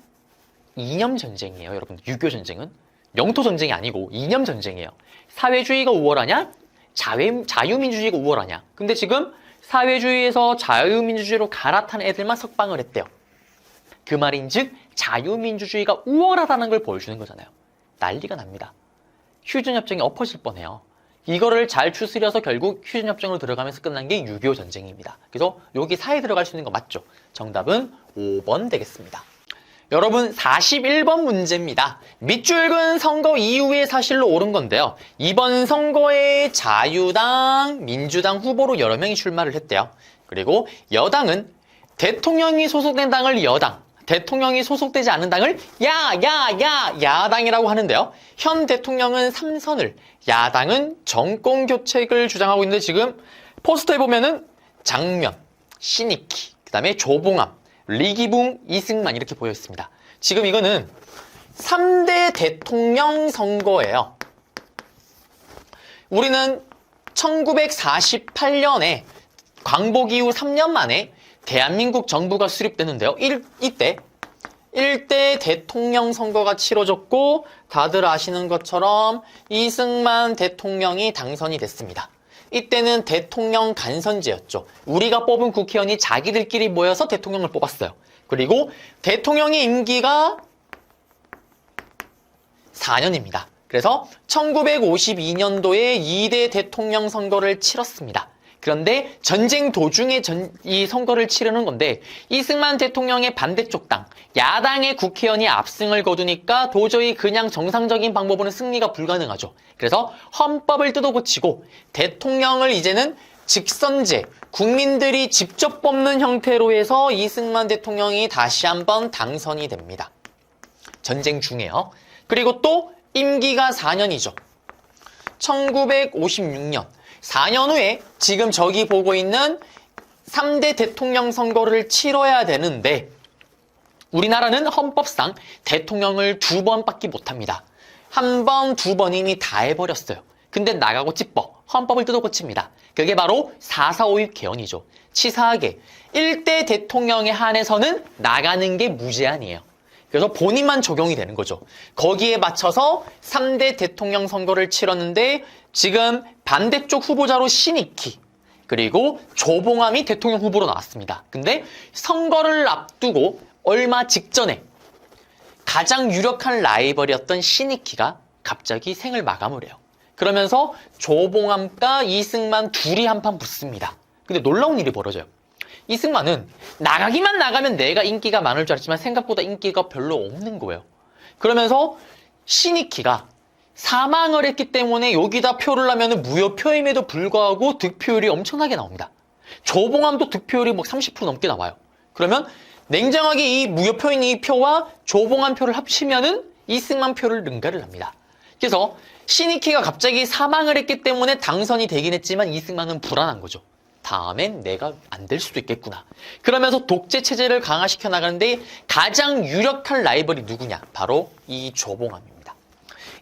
이념 전쟁이에요, 여러분. 6.25 전쟁은 영토 전쟁이 아니고 이념 전쟁이에요. 사회주의가 우월하냐? 자유민주주의가 우월하냐? 근데 지금 사회주의에서 자유민주주의로 갈아탄 애들만 석방을 했대요. 그 말인즉 자유민주주의가 우월하다는 걸 보여주는 거잖아요. 난리가 납니다. 휴전협정이 엎어질 뻔해요. 이거를 잘 추스려서 결국 휴전협정으로 들어가면서 끝난 게 6.25 전쟁입니다. 그래서 여기 사이에 들어갈 수 있는 거 맞죠? 정답은 5번 되겠습니다. 여러분 41번 문제입니다. 밑줄근 선거 이후의 사실로 옳은 건데요. 이번 선거에 자유당, 민주당 후보로 여러 명이 출마를 했대요. 그리고 여당은 대통령이 소속된 당을 여당, 대통령이 소속되지 않은 당을 야당이라고 하는데요. 현 대통령은 3선을, 야당은 정권교체를 주장하고 있는데 지금 포스터에 보면은 장면, 신익희, 그 다음에 조봉암, 리기붕, 이승만 이렇게 보여 있습니다. 지금 이거는 3대 대통령 선거예요. 우리는 1948년에 광복 이후 3년 만에 대한민국 정부가 수립되는데요. 이때 1대 대통령 선거가 치러졌고 다들 아시는 것처럼 이승만 대통령이 당선이 됐습니다. 이때는 대통령 간선제였죠. 우리가 뽑은 국회의원이 자기들끼리 모여서 대통령을 뽑았어요. 그리고 대통령의 임기가 4년입니다. 그래서 1952년도에 2대 대통령 선거를 치렀습니다. 그런데 전쟁 도중에 이 선거를 치르는 건데 이승만 대통령의 반대쪽 당, 야당의 국회의원이 압승을 거두니까 도저히 그냥 정상적인 방법으로는 승리가 불가능하죠. 그래서 헌법을 뜯어고치고 대통령을 이제는 직선제, 국민들이 직접 뽑는 형태로 해서 이승만 대통령이 다시 한번 당선이 됩니다. 전쟁 중에요. 그리고 또 임기가 4년이죠. 1956년. 4년 후에 지금 저기 보고 있는 3대 대통령 선거를 치러야 되는데 우리나라는 헌법상 대통령을 2번밖에 못합니다. 한 번, 두 번 이미 다 해버렸어요. 근데 나가고 찌뻑 헌법을 뜯어 고칩니다. 그게 바로 4.4.5.1 개헌이죠. 치사하게 1대 대통령에 한해서는 나가는 게 무제한이에요. 그래서 본인만 적용이 되는 거죠. 거기에 맞춰서 3대 대통령 선거를 치렀는데 지금 반대쪽 후보자로 신익희 그리고 조봉암이 대통령 후보로 나왔습니다. 근데 선거를 앞두고 얼마 직전에 가장 유력한 라이벌이었던 신익희가 갑자기 생을 마감을 해요. 그러면서 조봉암과 이승만 둘이 한판 붙습니다. 근데 놀라운 일이 벌어져요. 이승만은 나가기만 나가면 내가 인기가 많을 줄 알았지만 생각보다 인기가 별로 없는 거예요. 그러면서 신익희가 사망을 했기 때문에 여기다 표를 하면 무효표임에도 불구하고 득표율이 엄청나게 나옵니다. 조봉암도 득표율이 뭐 30% 넘게 나와요. 그러면 냉정하게 이 무효표인 이 표와 조봉암 표를 합치면은 이승만 표를 능가를 합니다. 그래서 신익희가 갑자기 사망을 했기 때문에 당선이 되긴 했지만 이승만은 불안한 거죠. 다음엔 내가 안 될 수도 있겠구나. 그러면서 독재 체제를 강화시켜 나가는데 가장 유력한 라이벌이 누구냐? 바로 이 조봉암입니다.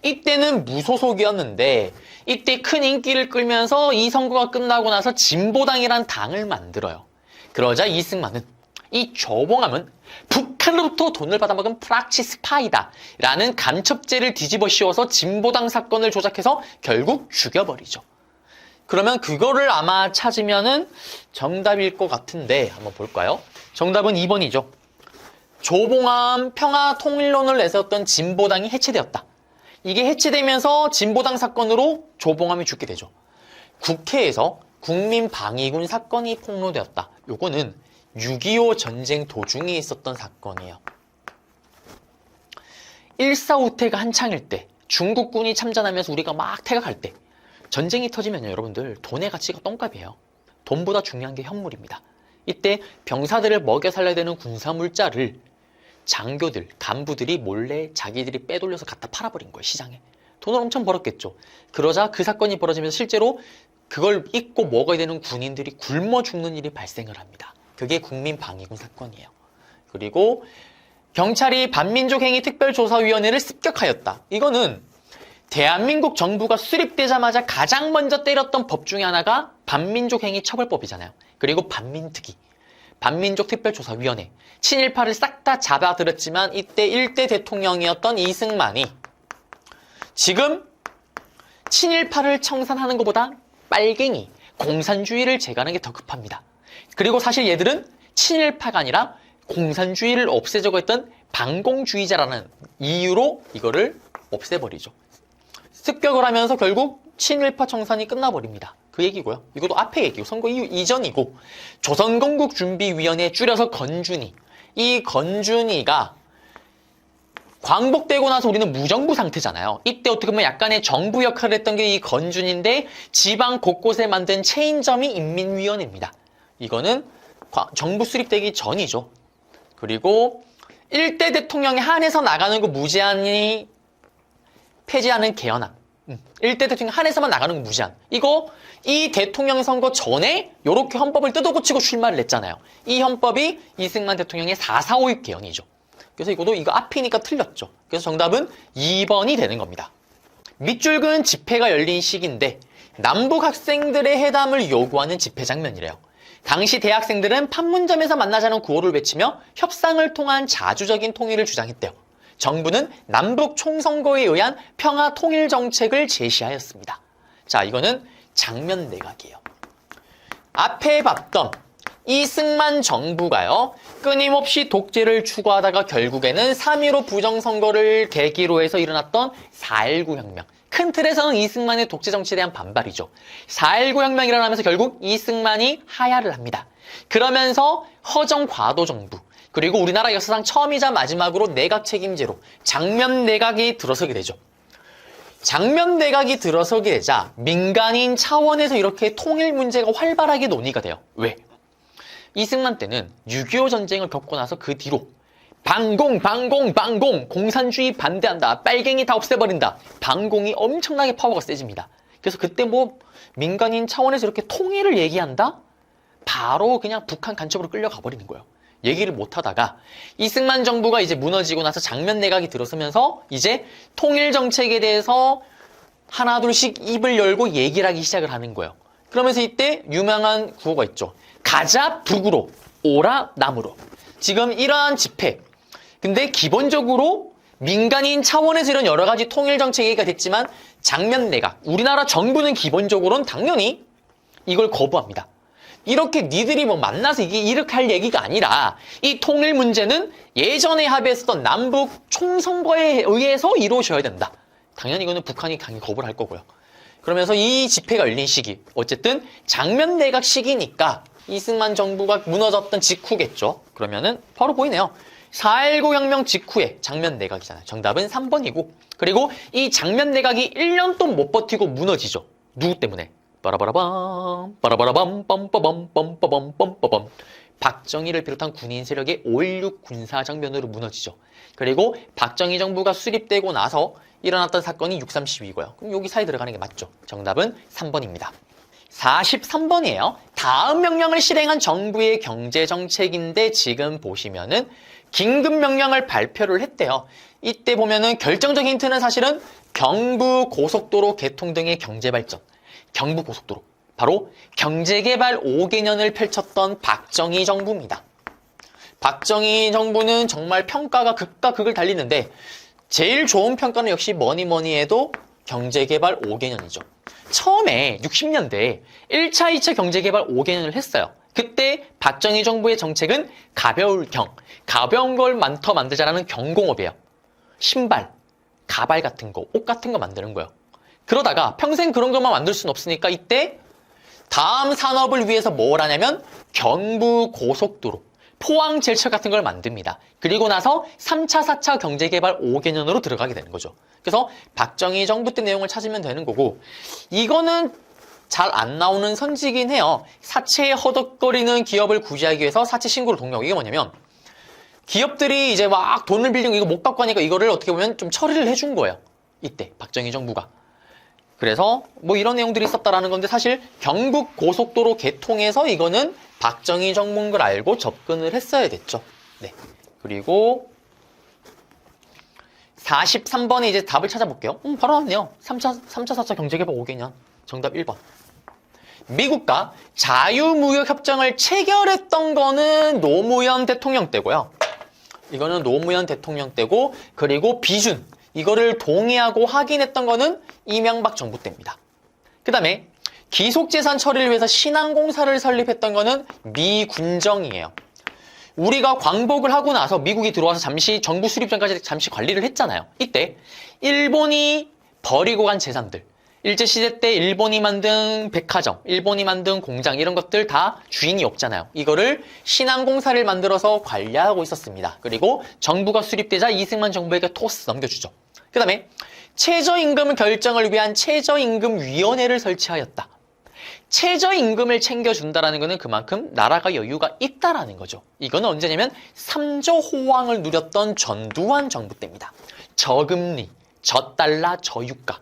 이때는 무소속이었는데 이때 큰 인기를 끌면서 이 선거가 끝나고 나서 진보당이란 당을 만들어요. 그러자 이승만은 이 조봉암은 북한으로부터 돈을 받아먹은 프락치 스파이다 라는 간첩죄를 뒤집어 씌워서 진보당 사건을 조작해서 결국 죽여버리죠. 그러면 그거를 아마 찾으면은 정답일 것 같은데 한번 볼까요? 정답은 2번이죠. 조봉암 평화통일론을 내세웠던 진보당이 해체되었다. 이게 해체되면서 진보당 사건으로 조봉암이 죽게 되죠. 국회에서 국민방위군 사건이 폭로되었다. 요거는 6.25 전쟁 도중에 있었던 사건이에요. 1.4 한창일 때 중국군이 참전하면서 우리가 막 퇴각할 때 전쟁이 터지면요, 여러분들 돈의 가치가 똥값이에요. 돈보다 중요한 게 현물입니다. 이때 병사들을 먹여 살려야 되는 군사물자를 장교들, 간부들이 몰래 자기들이 빼돌려서 갖다 팔아버린 거예요, 시장에. 돈을 엄청 벌었겠죠. 그러자 그 사건이 벌어지면서 실제로 그걸 잊고 먹어야 되는 군인들이 굶어 죽는 일이 발생을 합니다. 그게 국민방위군 사건이에요. 그리고 경찰이 반민족행위 특별조사위원회를 습격하였다. 이거는 대한민국 정부가 수립되자마자 가장 먼저 때렸던 법 중에 하나가 반민족행위 처벌법이잖아요. 그리고 반민특위, 반민족특별조사위원회, 친일파를 싹 다 잡아들였지만 이때 1대 대통령이었던 이승만이 지금 친일파를 청산하는 것보다 빨갱이, 공산주의를 제거하는 게 더 급합니다. 그리고 사실 얘들은 친일파가 아니라 공산주의를 없애자고 했던 반공주의자라는 이유로 이거를 없애버리죠. 습격을 하면서 결국 친일파 청산이 끝나버립니다. 그 얘기고요. 이것도 앞에 얘기고 선거 이전이고 조선건국준비위원회 줄여서 건준위. 이 건준위가 광복되고 나서 우리는 무정부 상태잖아요. 이때 어떻게 보면 약간의 정부 역할을 했던 게 이 건준인데 지방 곳곳에 만든 체인점이 인민위원회입니다. 이거는 정부 수립되기 전이죠. 그리고 1대 대통령에 한해서 나가는 거 무제한이 폐지하는 개헌안. 1대 대통령 한해서만 나가는 거 무제한. 이 대통령 선거 전에 이렇게 헌법을 뜯어고치고 출마를 했잖아요. 이 헌법이 이승만 대통령의 4.4.5.1 개헌이죠. 그래서 이거 앞이니까 틀렸죠. 그래서 정답은 2번이 되는 겁니다. 밑줄 그은 집회가 열린 시기인데 남북 학생들의 회담을 요구하는 집회 장면이래요. 당시 대학생들은 판문점에서 만나자는 구호를 외치며 협상을 통한 자주적인 통일을 주장했대요. 정부는 남북 총선거에 의한 평화 통일 정책을 제시하였습니다. 자, 이거는 장면 내각이에요. 앞에 봤던 이승만 정부가요, 끊임없이 독재를 추구하다가 결국에는 3.15 부정선거를 계기로 해서 일어났던 4.19 혁명. 큰 틀에서는 이승만의 독재 정치에 대한 반발이죠. 4.19 혁명이 일어나면서 결국 이승만이 하야를 합니다. 그러면서 허정 과도 정부, 그리고 우리나라 역사상 처음이자 마지막으로 내각 책임제로 장면 내각이 들어서게 되죠. 장면 내각이 들어서게 되자 민간인 차원에서 이렇게 통일 문제가 활발하게 논의가 돼요. 왜? 이승만 때는 6.25 전쟁을 겪고 나서 그 뒤로 반공, 공산주의 반대한다, 빨갱이 다 없애버린다, 반공이 엄청나게 파워가 세집니다. 그래서 그때 민간인 차원에서 이렇게 통일을 얘기한다? 바로 그냥 북한 간첩으로 끌려가 버리는 거예요. 얘기를 못 하다가 이승만 정부가 이제 무너지고 나서 장면 내각이 들어서면서 이제 통일 정책에 대해서 하나 둘씩 입을 열고 얘기를 하기 시작을 하는 거예요. 그러면서 이때 유명한 구호가 있죠. 가자 북으로, 오라 남으로. 지금 이러한 집회. 근데 기본적으로 민간인 차원에서 이런 여러 가지 통일 정책 얘기가 됐지만 장면 내각, 우리나라 정부는 기본적으로는 당연히 이걸 거부합니다. 이렇게 니들이 뭐 만나서 이렇게 할 얘기가 아니라 이 통일 문제는 예전에 합의했었던 남북 총선거에 의해서 이루어져야 된다. 당연히 이거는 북한이 강히 거부를 할 거고요. 그러면서 이 집회가 열린 시기, 어쨌든 장면 내각 시기니까 이승만 정부가 무너졌던 직후겠죠. 그러면은 바로 보이네요. 4.19 혁명 직후에 장면 내각이잖아요. 정답은 3번이고, 그리고 이 장면 내각이 1년 동안 못 버티고 무너지죠. 누구 때문에? 빠라바라밤, 빠라바라밤, 빰빠밤, 빰빠밤, 빰빠밤. 박정희를 비롯한 군인 세력의 5.16 군사정변으로 무너지죠. 그리고 박정희 정부가 수립되고 나서 일어났던 사건이 6.3 시위고요. 그럼 여기 사이에 들어가는 게 맞죠. 정답은 3번입니다. 43번이에요. 다음 명령을 실행한 정부의 경제정책인데 지금 보시면은 긴급명령을 발표를 했대요. 이때 보면은 결정적 힌트는 사실은 경부고속도로 개통 등의 경제발전. 경부고속도로. 바로 경제개발 5개년을 펼쳤던 박정희 정부입니다. 박정희 정부는 정말 평가가 극과 극을 달리는데 제일 좋은 평가는 역시 뭐니 해도 경제개발 5개년이죠. 처음에 60년대에 1차, 2차 경제개발 5개년을 했어요. 그때 박정희 정부의 정책은 가벼운 걸 더 만들자라는 경공업이에요. 신발, 가발 같은 거, 옷 같은 거 만드는 거예요. 그러다가 평생 그런 것만 만들 수는 없으니까 이때 다음 산업을 위해서 뭘 하냐면 경부고속도로, 포항제철 같은 걸 만듭니다. 그리고 나서 3차, 4차 경제개발 5개년으로 들어가게 되는 거죠. 그래서 박정희 정부 때 내용을 찾으면 되는 거고, 이거는 잘 안 나오는 선지긴 해요. 사채에 허덕거리는 기업을 구제하기 위해서 사채 신고를 독려하고, 이게 뭐냐면 기업들이 이제 막 돈을 빌리고 이거 못 갚고 하니까 이거를 어떻게 보면 좀 처리를 해준 거예요. 이때 박정희 정부가. 그래서 뭐 이런 내용들이 있었다라는 건데 사실 경부고속도로 개통해서 이거는 박정희 정부인 걸 알고 접근을 했어야 됐죠. 네. 그리고 43번에 이제 답을 찾아볼게요. 바로 나왔네요. 3차, 4차 경제개발 5개년. 정답 1번. 미국과 자유무역협정을 체결했던 거는 노무현 대통령 때고요. 이거는 노무현 대통령 때고, 그리고 비준. 이거를 동의하고 확인했던 거는 이명박 정부 때입니다. 그 다음에 기속재산 처리를 위해서 신항공사를 설립했던 거는 미군정이에요. 우리가 광복을 하고 나서 미국이 들어와서 잠시 정부 수립 전까지 잠시 관리를 했잖아요. 이때 일본이 버리고 간 재산들, 일제시대 때 일본이 만든 백화점, 일본이 만든 공장 이런 것들 다 주인이 없잖아요. 이거를 신항공사를 만들어서 관리하고 있었습니다. 그리고 정부가 수립되자 이승만 정부에게 토스 넘겨주죠. 그 다음에 최저임금 결정을 위한 최저임금위원회를 설치하였다. 최저임금을 챙겨준다라는 것은 그만큼 나라가 여유가 있다라는 거죠. 이거는 언제냐면 3조 호황을 누렸던 전두환 정부 때입니다. 저금리, 저달러, 저유가.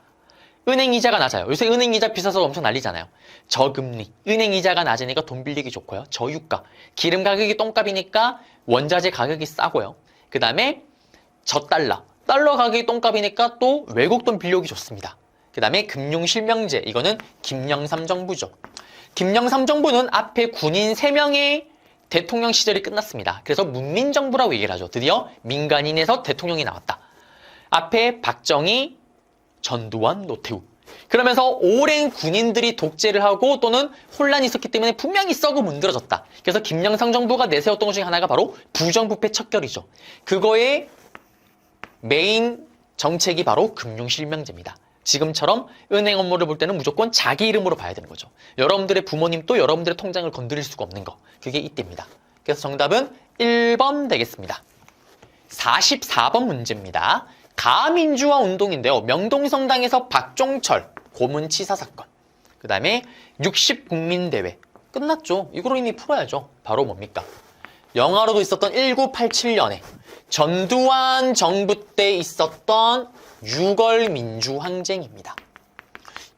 은행 이자가 낮아요. 요새 은행 이자 비싸서 엄청 난리잖아요. 저금리, 은행 이자가 낮으니까 돈 빌리기 좋고요. 저유가, 기름 가격이 똥값이니까 원자재 가격이 싸고요. 그 다음에 저달러, 달러 가격이 똥값이니까 또 외국 돈 빌려오기 좋습니다. 그 다음에 금융실명제, 이거는 김영삼 정부죠. 김영삼 정부는 앞에 군인 3명의 대통령 시절이 끝났습니다. 그래서 문민정부라고 얘기를 하죠. 드디어 민간인에서 대통령이 나왔다. 앞에 박정희, 전두환, 노태우. 그러면서 오랜 군인들이 독재를 하고 또는 혼란이 있었기 때문에 분명히 썩어 문드러졌다. 그래서 김영삼 정부가 내세웠던 것 중에 하나가 바로 부정부패 척결이죠. 그거의 메인 정책이 바로 금융실명제입니다. 지금처럼 은행 업무를 볼 때는 무조건 자기 이름으로 봐야 되는 거죠. 여러분들의 부모님도 여러분들의 통장을 건드릴 수가 없는 거. 그게 이때입니다. 그래서 정답은 1번 되겠습니다. 44번 문제입니다. 가민주화 운동인데요. 명동성당에서 박종철 고문치사 사건. 그 다음에 60국민대회. 끝났죠. 이거로 이미 풀어야죠. 바로 뭡니까? 영화로도 있었던 1987년에 전두환 정부 때 있었던 6월 민주항쟁입니다.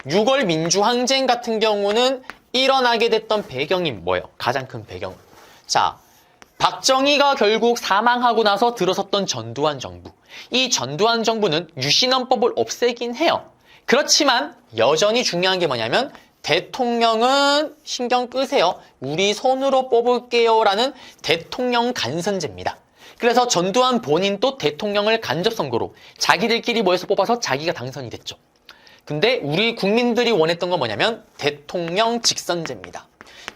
6월 민주항쟁 같은 경우는 일어나게 됐던 배경이 뭐예요? 가장 큰 배경. 자, 박정희가 결국 사망하고 나서 들어섰던 전두환 정부. 이 전두환 정부는 유신헌법을 없애긴 해요. 그렇지만 여전히 중요한 게 뭐냐면 대통령은 신경 끄세요. 우리 손으로 뽑을게요 라는 대통령 간선제입니다. 그래서 전두환 본인도 대통령을 간접선거로 자기들끼리 모여서 뽑아서 자기가 당선이 됐죠. 근데 우리 국민들이 원했던 건 뭐냐면 대통령 직선제입니다.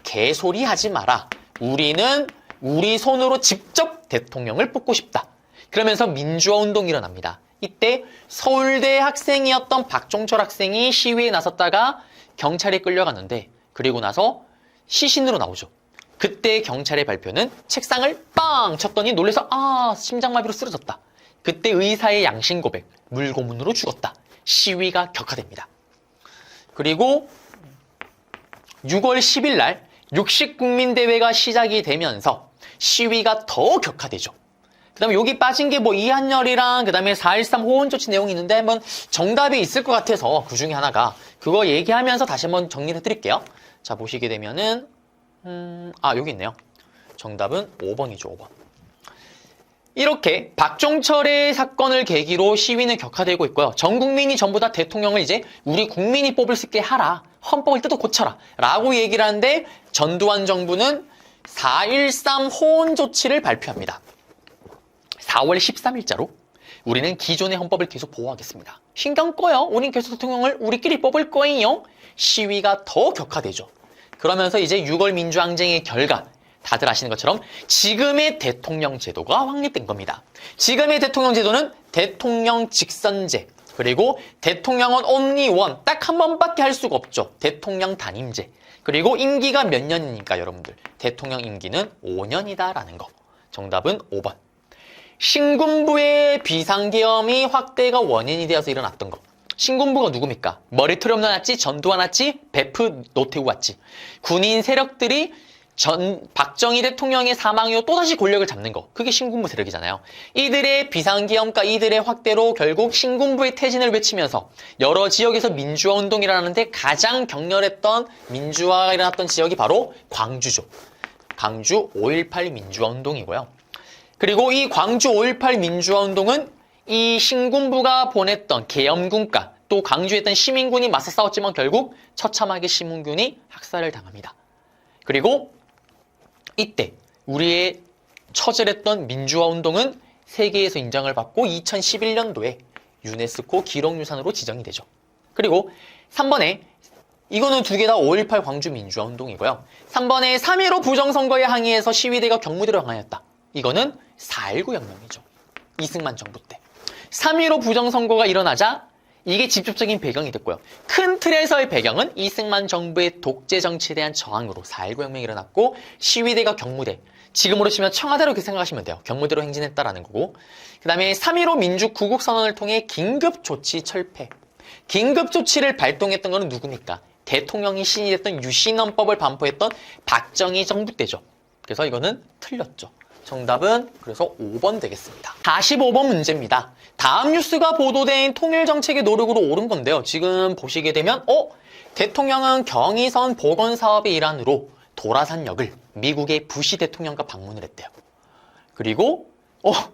개소리 하지 마라. 우리는 우리 손으로 직접 대통령을 뽑고 싶다. 그러면서 민주화 운동이 일어납니다. 이때 서울대 학생이었던 박종철 학생이 시위에 나섰다가 경찰에 끌려갔는데 그리고 나서 시신으로 나오죠. 그때 경찰의 발표는 책상을 빵 쳤더니 놀라서 심장마비로 쓰러졌다. 그때 의사의 양심 고백, 물고문으로 죽었다. 시위가 격화됩니다. 그리고 6월 10일 날 60국민대회가 시작이 되면서 시위가 더 격화되죠. 그 다음에 여기 빠진 게 뭐 이한열이랑 그 다음에 4.13 호원조치 내용이 있는데 한번 정답이 있을 것 같아서 그 중에 하나가 그거 얘기하면서 다시 한번 정리를 해드릴게요. 자, 보시게 되면은 여기 있네요. 정답은 5번이죠, 5번. 이렇게 박종철의 사건을 계기로 시위는 격화되고 있고요. 전 국민이 전부 다 대통령을 이제 우리 국민이 뽑을 수 있게 하라. 헌법을 뜯어 고쳐라. 라고 얘기를 하는데 전두환 정부는 4.13 호원 조치를 발표합니다. 4월 13일자로 우리는 기존의 헌법을 계속 보호하겠습니다. 신경 꺼요. 우린 계속 대통령을 우리끼리 뽑을 거예요. 시위가 더 격화되죠. 그러면서 이제 6월 민주항쟁의 결과 다들 아시는 것처럼 지금의 대통령 제도가 확립된 겁니다. 지금의 대통령 제도는 대통령 직선제, 그리고 대통령은 only one, 딱 한 번밖에 할 수가 없죠. 대통령 단임제. 그리고 임기가 몇 년이니까 여러분들 대통령 임기는 5년이다라는 거. 정답은 5번. 신군부의 비상계엄이 확대가 원인이 되어서 일어났던 거. 신군부가 누굽니까? 머리털이 없는 아찌, 전두환 아찌, 베프 노태우 아찌. 군인 세력들이 박정희 대통령의 사망 이후 또다시 권력을 잡는 거. 그게 신군부 세력이잖아요. 이들의 비상계엄과 이들의 확대로 결국 신군부의 퇴진을 외치면서 여러 지역에서 민주화 운동이 일어나는데 가장 격렬했던 민주화가 일어났던 지역이 바로 광주죠. 광주 5.18 민주화 운동이고요. 그리고 이 광주 5.18 민주화 운동은 이 신군부가 보냈던 계엄군과 또 광주에 있던 시민군이 맞서 싸웠지만 결국 처참하게 시민군이 학살을 당합니다. 그리고 이때 우리의 처절했던 민주화 운동은 세계에서 인정을 받고 2011년도에 유네스코 기록유산으로 지정이 되죠. 그리고 3번에 이거는 두 개 다 5.18 광주 민주화 운동이고요. 3번에 3.15 부정선거에 항의해서 시위대가 경무대로 향하였다. 이거는 4.19 혁명이죠. 이승만 정부 때. 3.15 부정선거가 일어나자 이게 직접적인 배경이 됐고요. 큰 틀에서의 배경은 이승만 정부의 독재 정치에 대한 저항으로 4.19 혁명이 일어났고 시위대가 경무대, 지금으로 치면 청와대로 이렇게 생각하시면 돼요. 경무대로 행진했다라는 거고. 그 다음에 3.15 민주구국선언을 통해 긴급조치 철폐. 긴급조치를 발동했던 거는 누굽니까? 대통령이 신이 됐던 유신헌법을 반포했던 박정희 정부 때죠. 그래서 이거는 틀렸죠. 정답은 그래서 5번 되겠습니다. 45번 문제입니다. 다음 뉴스가 보도된 통일정책의 노력으로 옳은 건데요. 지금 보시게 되면 대통령은 경의선 복원사업의 일환으로 도라산역을 미국의 부시 대통령과 방문을 했대요. 그리고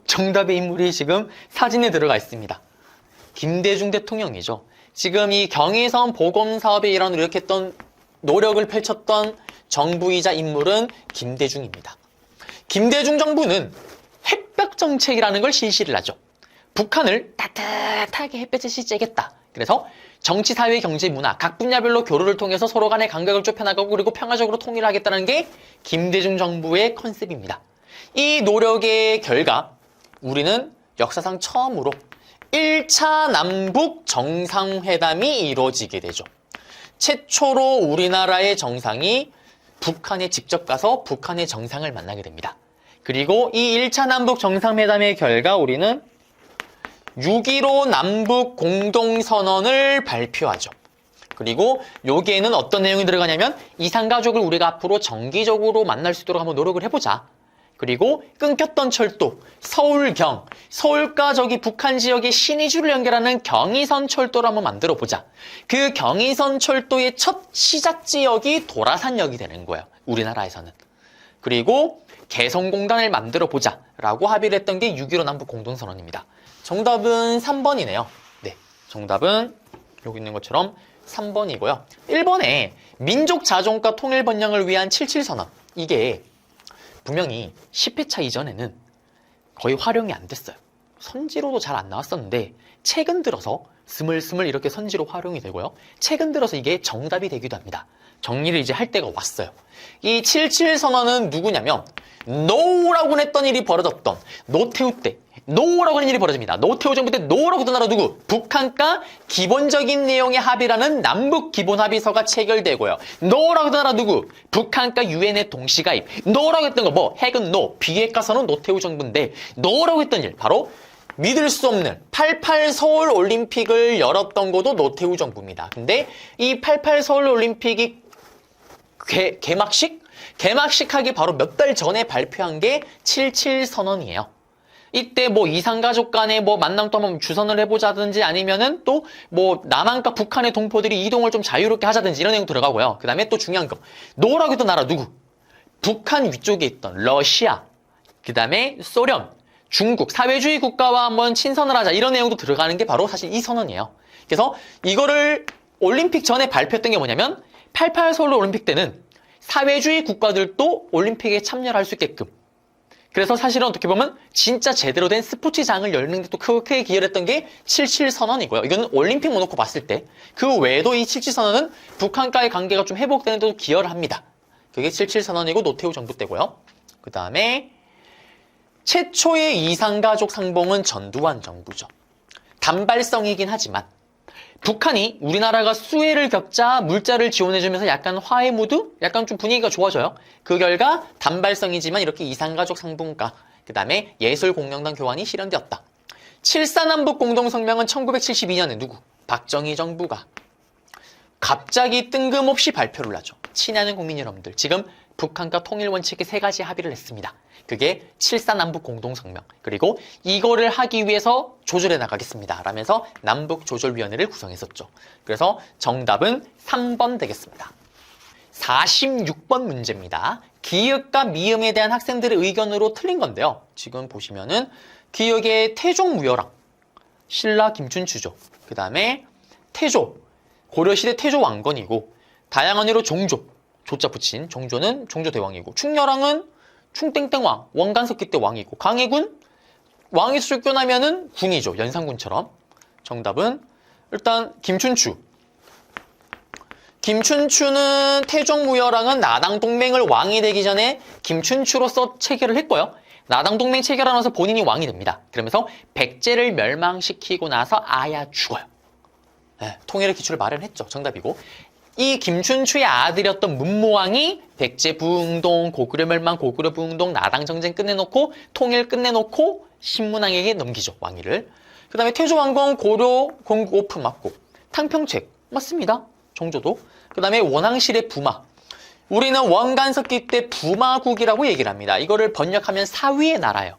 정답의 인물이 지금 사진에 들어가 있습니다. 김대중 대통령이죠. 지금 이 경의선 복원사업의 일환으로 이렇게 했던 노력을 펼쳤던 정부이자 인물은 김대중입니다. 김대중 정부는 햇볕 정책이라는 걸 실시를 하죠. 북한을 따뜻하게 햇볕에 쬐겠다. 그래서 정치, 사회, 경제, 문화 각 분야별로 교류를 통해서 서로 간의 간격을 좁혀나가고 그리고 평화적으로 통일을 하겠다는 게 김대중 정부의 컨셉입니다. 이 노력의 결과 우리는 역사상 처음으로 1차 남북 정상회담이 이루어지게 되죠. 최초로 우리나라의 정상이 북한에 직접 가서 북한의 정상을 만나게 됩니다. 그리고 이 1차 남북 정상회담의 결과 우리는 6.15 남북 공동선언을 발표하죠. 그리고 여기에는 어떤 내용이 들어가냐면 이산가족을 우리가 앞으로 정기적으로 만날 수 있도록 한번 노력을 해보자. 그리고 끊겼던 철도, 서울경, 서울과 저기 북한 지역의 신의주를 연결하는 경의선 철도를 한번 만들어보자. 그 경의선 철도의 첫 시작 지역이 도라산역이 되는 거예요. 우리나라에서는. 그리고 개성공단을 만들어보자 라고 합의를 했던 게 6.15 남북공동선언입니다. 정답은 3번이네요. 네, 정답은 여기 있는 것처럼 3번이고요. 1번에 민족 자존과 통일 번영을 위한 7.7선언. 이게 분명히 10회차 이전에는 거의 활용이 안 됐어요. 선지로도 잘 안 나왔었는데 최근 들어서 스물스물 이렇게 선지로 활용이 되고요. 최근 들어서 이게 정답이 되기도 합니다. 정리를 이제 할 때가 왔어요. 이 7.7선언은 누구냐면 NO라고 했던 일이 벌어졌던 노태우 때 NO라고 하는 일이 벌어집니다. 노태우 정부 때 NO라고 했던 나라 누구? 북한과 기본적인 내용의 합의라는 남북기본합의서가 체결되고요. NO라고 했던 나라 누구? 북한과 유엔의 동시가입. NO라고 했던 거 뭐? 핵은 NO, 비핵화선은 노태우 정부인데 NO라고 했던 일 바로 믿을 수 없는 88 서울 올림픽을 열었던 것도 노태우 정부입니다. 근데 이 88 서울 올림픽이 개막식 하기 바로 몇 달 전에 발표한 게 7.7선언이에요. 이때 뭐 이산가족 간에 뭐 만남 또 한번 주선을 해보자든지 아니면은 또 뭐 남한과 북한의 동포들이 이동을 좀 자유롭게 하자든지 이런 내용 들어가고요. 그 다음에 또 중요한 거. 노라고 했던 나라 누구? 북한 위쪽에 있던 러시아, 그 다음에 소련, 중국, 사회주의 국가와 한번 친선을 하자 이런 내용도 들어가는 게 바로 사실 이 선언이에요. 그래서 이거를 올림픽 전에 발표했던 게 뭐냐면 88 서울 올림픽 때는 사회주의 국가들도 올림픽에 참여를 할 수 있게끔 그래서 사실은 어떻게 보면 진짜 제대로 된 스포츠장을 열는 데 또 크게 기여를 했던 게 7.7선언이고요. 이건 올림픽 놓고 봤을 때 그 외에도 이 7.7선언은 북한과의 관계가 좀 회복되는 데도 기여를 합니다. 그게 7.7선언이고 노태우 정부 때고요. 그 다음에 최초의 이산가족 상봉은 전두환 정부죠. 단발성이긴 하지만 북한이 우리나라가 수해를 겪자 물자를 지원해주면서 약간 화해 무드? 약간 좀 분위기가 좋아져요. 그 결과 단발성이지만 이렇게 이산가족 상봉과 그 다음에 예술공영단 교환이 실현되었다. 7.4남북 공동성명은 1972년에 누구? 박정희 정부가 갑자기 뜬금없이 발표를 하죠. 친애하는 국민 여러분들, 지금 북한과 통일 원칙의 3가지 합의를 했습니다. 그게 7.4남북 공동성명, 그리고 이거를 하기 위해서 조절해 나가겠습니다 라면서 남북조절위원회를 구성했었죠. 그래서 정답은 3번 되겠습니다. 46번 문제입니다. 기역과 미음에 대한 학생들의 의견으로 틀린 건데요. 지금 보시면은 기역의 태종무열왕, 신라 김춘추죠. 그 다음에 태조, 고려시대 태조 왕건이고, 다양한 이유로 종조, 조자 붙인 종조는 종조대왕이고, 충렬왕은 충땡땡왕, 원간석기 때 왕이고, 강해군, 왕에서 쫓겨나면은 군이죠. 연산군처럼. 정답은 일단 김춘추. 김춘추는 태종무열왕은 나당동맹을 왕이 되기 전에 김춘추로서 체결을 했고요. 나당동맹 체결하면서 본인이 왕이 됩니다. 그러면서 백제를 멸망시키고 나서 아야 죽어요. 네, 통일의 기초를 마련했죠. 정답이고. 이 김춘추의 아들이었던 문무왕이 백제 부흥동, 고구려 멸망, 고구려 부흥동, 나당 정쟁 끝내놓고 통일 끝내놓고 신문왕에게 넘기죠. 왕위를. 그 다음에 태조왕건 고려 건국 오픈 맞고, 탕평책 맞습니다. 정조도. 그 다음에 원왕실의 부마. 우리는 원간석기 때 부마국이라고 얘기를 합니다. 이거를 번역하면 사위의 나라예요.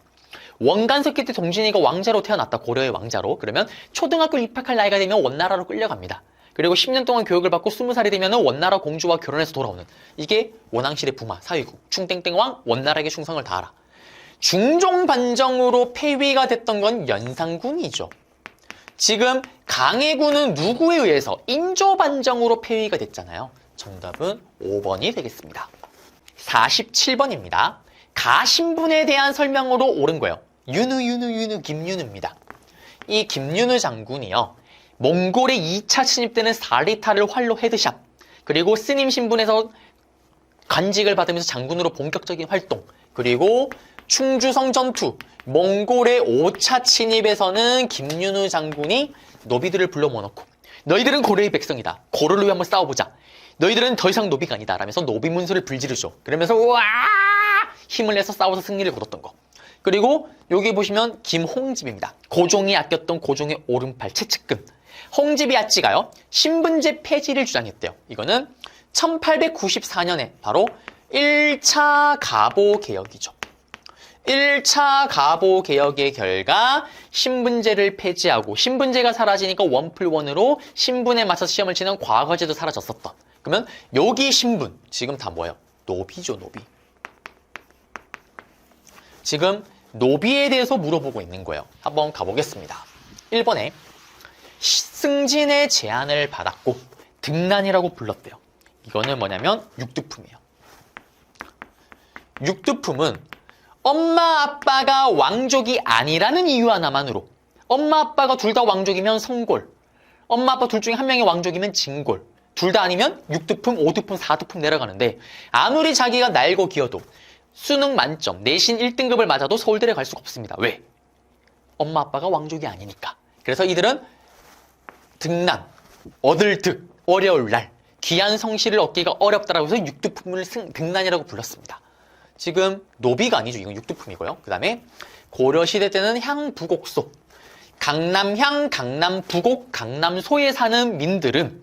원간석기 때 동진이가 왕자로 태어났다. 고려의 왕자로. 그러면 초등학교 입학할 나이가 되면 원나라로 끌려갑니다. 그리고 10년 동안 교육을 받고 20살이 되면 원나라 공주와 결혼해서 돌아오는. 이게 원왕실의 부마, 사위국, 충땡땡왕, 원나라에게 충성을 다하라. 중종반정으로 폐위가 됐던 건 연산군이죠. 지금 강해군은 누구에 의해서? 인조반정으로 폐위가 됐잖아요. 정답은 5번이 되겠습니다. 47번입니다. 가신분에 대한 설명으로 옳은 거예요. 윤우 김윤우입니다. 이 김윤우 장군이요. 몽골의 2차 침입 때는 사리타를 활로 헤드샷, 그리고 스님 신분에서 관직을 받으면서 장군으로 본격적인 활동, 그리고 충주성 전투, 몽골의 5차 침입에서는 김윤우 장군이 노비들을 불러 모아놓고 너희들은 고려의 백성이다. 고려를 위해 한번 싸워보자. 너희들은 더 이상 노비가 아니다. 라면서 노비 문수를 불지르죠. 그러면서 우와! 힘을 내서 싸워서 승리를 거뒀던 거. 그리고 여기 보시면 김홍집입니다. 고종이 아꼈던 고종의 오른팔 채측근. 홍집이 아찌가요. 신분제 폐지를 주장했대요. 이거는 1894년에 바로 1차 가보개혁이죠. 1차 가보개혁의 결과 신분제를 폐지하고 신분제가 사라지니까 원플원으로 신분에 맞춰서 시험을 치는 과거제도 사라졌었던. 그러면 여기 신분 지금 다 뭐예요? 노비죠, 노비. 지금 노비에 대해서 물어보고 있는 거예요. 한번 가보겠습니다. 1번에 승진의 제안을 받았고 등난이라고 불렀대요. 이거는 뭐냐면 육두품이에요. 육두품은 엄마 아빠가 왕족이 아니라는 이유 하나만으로, 엄마 아빠가 둘 다 왕족이면 성골, 엄마 아빠 둘 중에 한 명이 왕족이면 진골, 둘 다 아니면 육두품, 오두품, 사두품 내려가는데 아무리 자기가 날고 기어도 수능 만점, 내신 1등급을 맞아도 서울대를 갈 수가 없습니다. 왜? 엄마 아빠가 왕족이 아니니까. 그래서 이들은 등난, 얻을 득, 어려울 날, 귀한 성실을 얻기가 어렵다라고 해서 육두품을 등난이라고 불렀습니다. 지금 노비가 아니죠. 이건 육두품이고요. 그 다음에 고려시대 때는 향부곡소, 강남향, 강남부곡, 강남소에 사는 민들은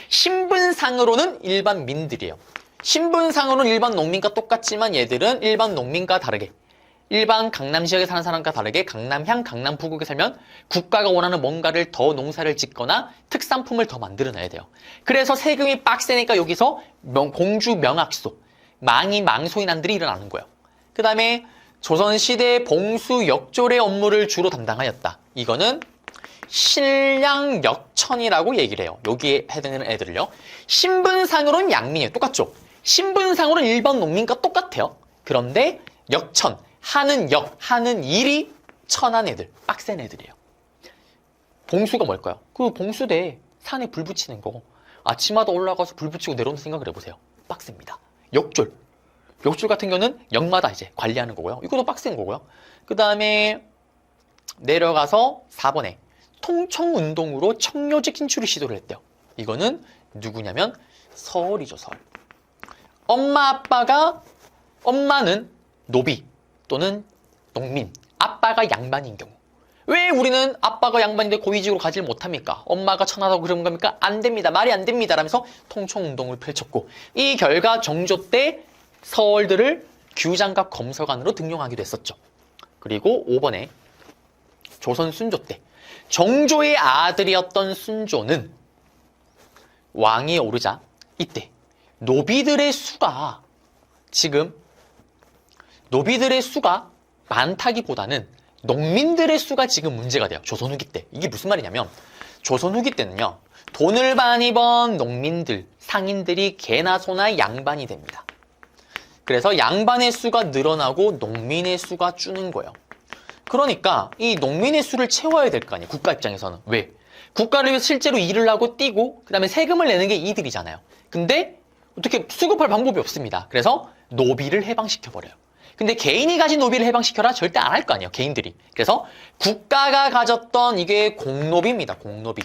신분상으로는 일반 민들이에요. 신분상으로는 일반 농민과 똑같지만 얘들은 일반 농민과 다르게, 일반 강남 지역에 사는 사람과 다르게 강남향, 강남부곡에 살면 국가가 원하는 뭔가를 더 농사를 짓거나 특산품을 더 만들어내야 돼요. 그래서 세금이 빡세니까 여기서 공주 명악소, 망이 망소인한들이 일어나는 거예요. 그 다음에 조선시대 봉수 역졸의 업무를 주로 담당하였다. 이거는 신량역천이라고 얘기를 해요. 여기에 해당되는 애들을요. 신분상으로는 양민이에요. 똑같죠? 신분상으로는 일반 농민과 똑같아요. 그런데 역천, 하는 역, 하는 일이 천한 애들, 빡센 애들이에요. 봉수가 뭘까요? 그 봉수대 산에 불 붙이는 거. 아침마다 올라가서 불 붙이고 내려오는 생각을 해보세요. 빡셉니다. 역졸. 역졸 같은 경우는 역마다 이제 관리하는 거고요. 이것도 빡센 거고요. 그 다음에 내려가서 4번에 통청운동으로 청료직 진출을 시도를 했대요. 이거는 누구냐면 서얼이죠, 서얼. 엄마는 노비 또는 농민, 아빠가 양반인 경우. 왜 우리는 아빠가 양반인데 고위직으로 가질 못합니까? 엄마가 천하다고 그런 겁니까? 안 됩니다. 말이 안 됩니다. 라면서 통청운동을 펼쳤고, 이 결과 정조 때 서얼들을 규장각 검서관으로 등용하기도 했었죠. 그리고 5번에 조선 순조 때 정조의 아들이었던 순조는 왕이 오르자 이때 노비들의 수가 많다기보다는 농민들의 수가 지금 문제가 돼요. 조선 후기 때. 이게 무슨 말이냐면 조선 후기 때는요. 돈을 많이 번 농민들, 상인들이 개나 소나 양반이 됩니다. 그래서 양반의 수가 늘어나고 농민의 수가 주는 거예요. 그러니까 이 농민의 수를 채워야 될 거 아니에요. 국가 입장에서는. 왜? 국가를 위해서 실제로 일을 하고 뛰고 그 다음에 세금을 내는 게 이들이잖아요. 근데 어떻게 수급할 방법이 없습니다. 그래서 노비를 해방시켜버려요. 근데 개인이 가진 노비를 해방시켜라? 절대 안 할 거 아니에요. 개인들이. 그래서 국가가 가졌던 이게 공노비입니다. 공노비.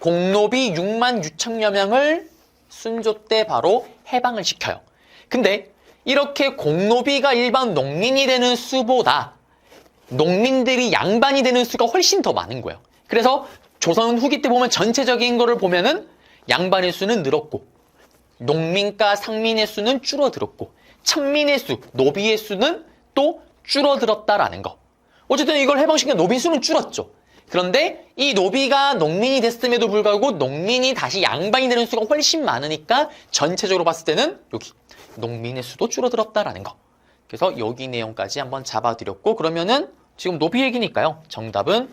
공노비 6만 6천여 명을 순조 때 바로 해방을 시켜요. 근데 이렇게 공노비가 일반 농민이 되는 수보다 농민들이 양반이 되는 수가 훨씬 더 많은 거예요. 그래서 조선 후기 때 보면 전체적인 거를 보면은 양반의 수는 늘었고 농민과 상민의 수는 줄어들었고 천민의 수, 노비의 수는 또 줄어들었다라는 거. 어쨌든 이걸 해방시킨 노빈 수는 줄었죠. 그런데 이 노비가 농민이 됐음에도 불구하고 농민이 다시 양반이 되는 수가 훨씬 많으니까 전체적으로 봤을 때는 여기 농민의 수도 줄어들었다라는 거. 그래서 여기 내용까지 한번 잡아드렸고 그러면은 지금 노비 얘기니까요. 정답은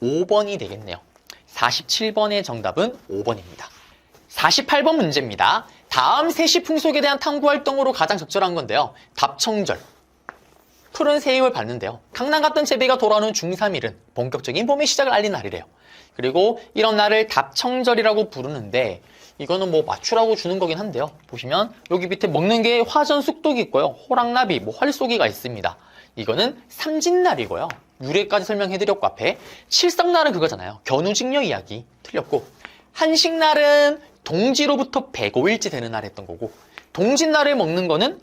5번이 되겠네요. 47번의 정답은 5번입니다. 48번 문제입니다. 다음 세시 풍속에 대한 탐구활동으로 가장 적절한 건데요. 답청절. 푸른 새임을 받는데요. 강남 갔던 제비가 돌아오는 중3일은 본격적인 봄의 시작을 알린 날이래요. 그리고 이런 날을 답청절이라고 부르는데 이거는 뭐 맞추라고 주는 거긴 한데요. 보시면 여기 밑에 먹는 게 화전 쑥독이 있고요. 호랑나비, 활쏘기가 있습니다. 이거는 삼진날이고요. 유래까지 설명해드렸고 앞에 칠성날은 그거잖아요. 견우직녀 이야기 틀렸고 한식날은 동지로부터 105일째 되는 날 했던 거고 동짓날에 먹는 거는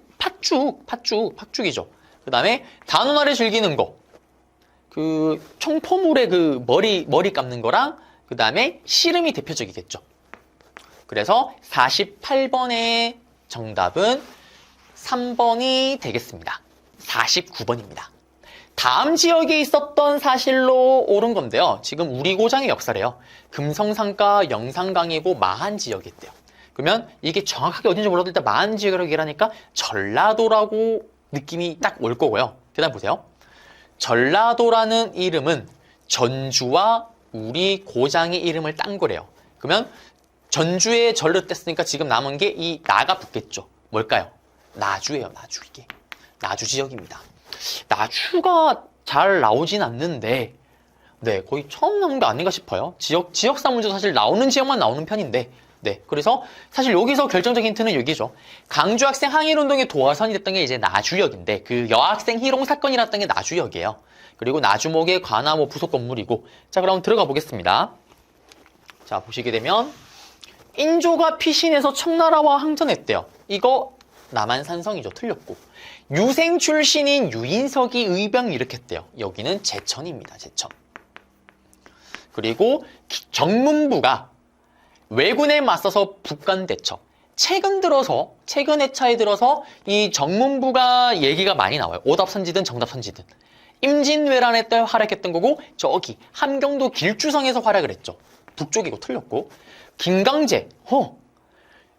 팥죽이죠. 그 다음에 단오날에 즐기는 거 그 청포물에 그 머리 감는 거랑 그 다음에 씨름이 대표적이겠죠. 그래서 48번의 정답은 3번이 되겠습니다. 49번입니다. 다음 지역에 있었던 사실로 옳은 건데요. 지금 우리 고장의 역사래요. 금성상가, 영산강이고 마한 지역이 있대요. 그러면 이게 정확하게 어딘지 몰라도 일단 마한 지역이라고 얘기하니까 전라도라고 느낌이 딱 올 거고요. 그 다음 보세요. 전라도라는 이름은 전주와 우리 고장의 이름을 딴 거래요. 그러면 전주에 전를 뗐으니까 지금 남은 게 이 나가 붙겠죠. 뭘까요? 나주예요. 나주. 이게 나주 지역입니다. 나주가 잘 나오진 않는데 네, 거의 처음 나온 게 아닌가 싶어요. 지역사 문제도 사실 나오는 지역만 나오는 편인데 네, 그래서 사실 여기서 결정적인 힌트는 여기죠. 강주 학생 항일운동의 도화선이 됐던 게 이제 나주역인데 그 여학생 희롱 사건이 났던 게 나주역이에요. 그리고 나주목의 관아 부속 건물이고 자, 그럼 들어가 보겠습니다. 자, 보시게 되면 인조가 피신해서 청나라와 항전했대요. 이거 남한산성이죠. 틀렸고 유생 출신인 유인석이 의병 일으켰대요. 여기는 제천입니다. 제천. 그리고 정문부가 왜군에 맞서서 북간대처. 최근 해차에 들어서 이 정문부가 얘기가 많이 나와요. 오답선지든 정답선지든. 임진왜란에 때 활약했던 거고 저기 함경도 길주성에서 활약을 했죠. 북쪽이고 틀렸고 김강제.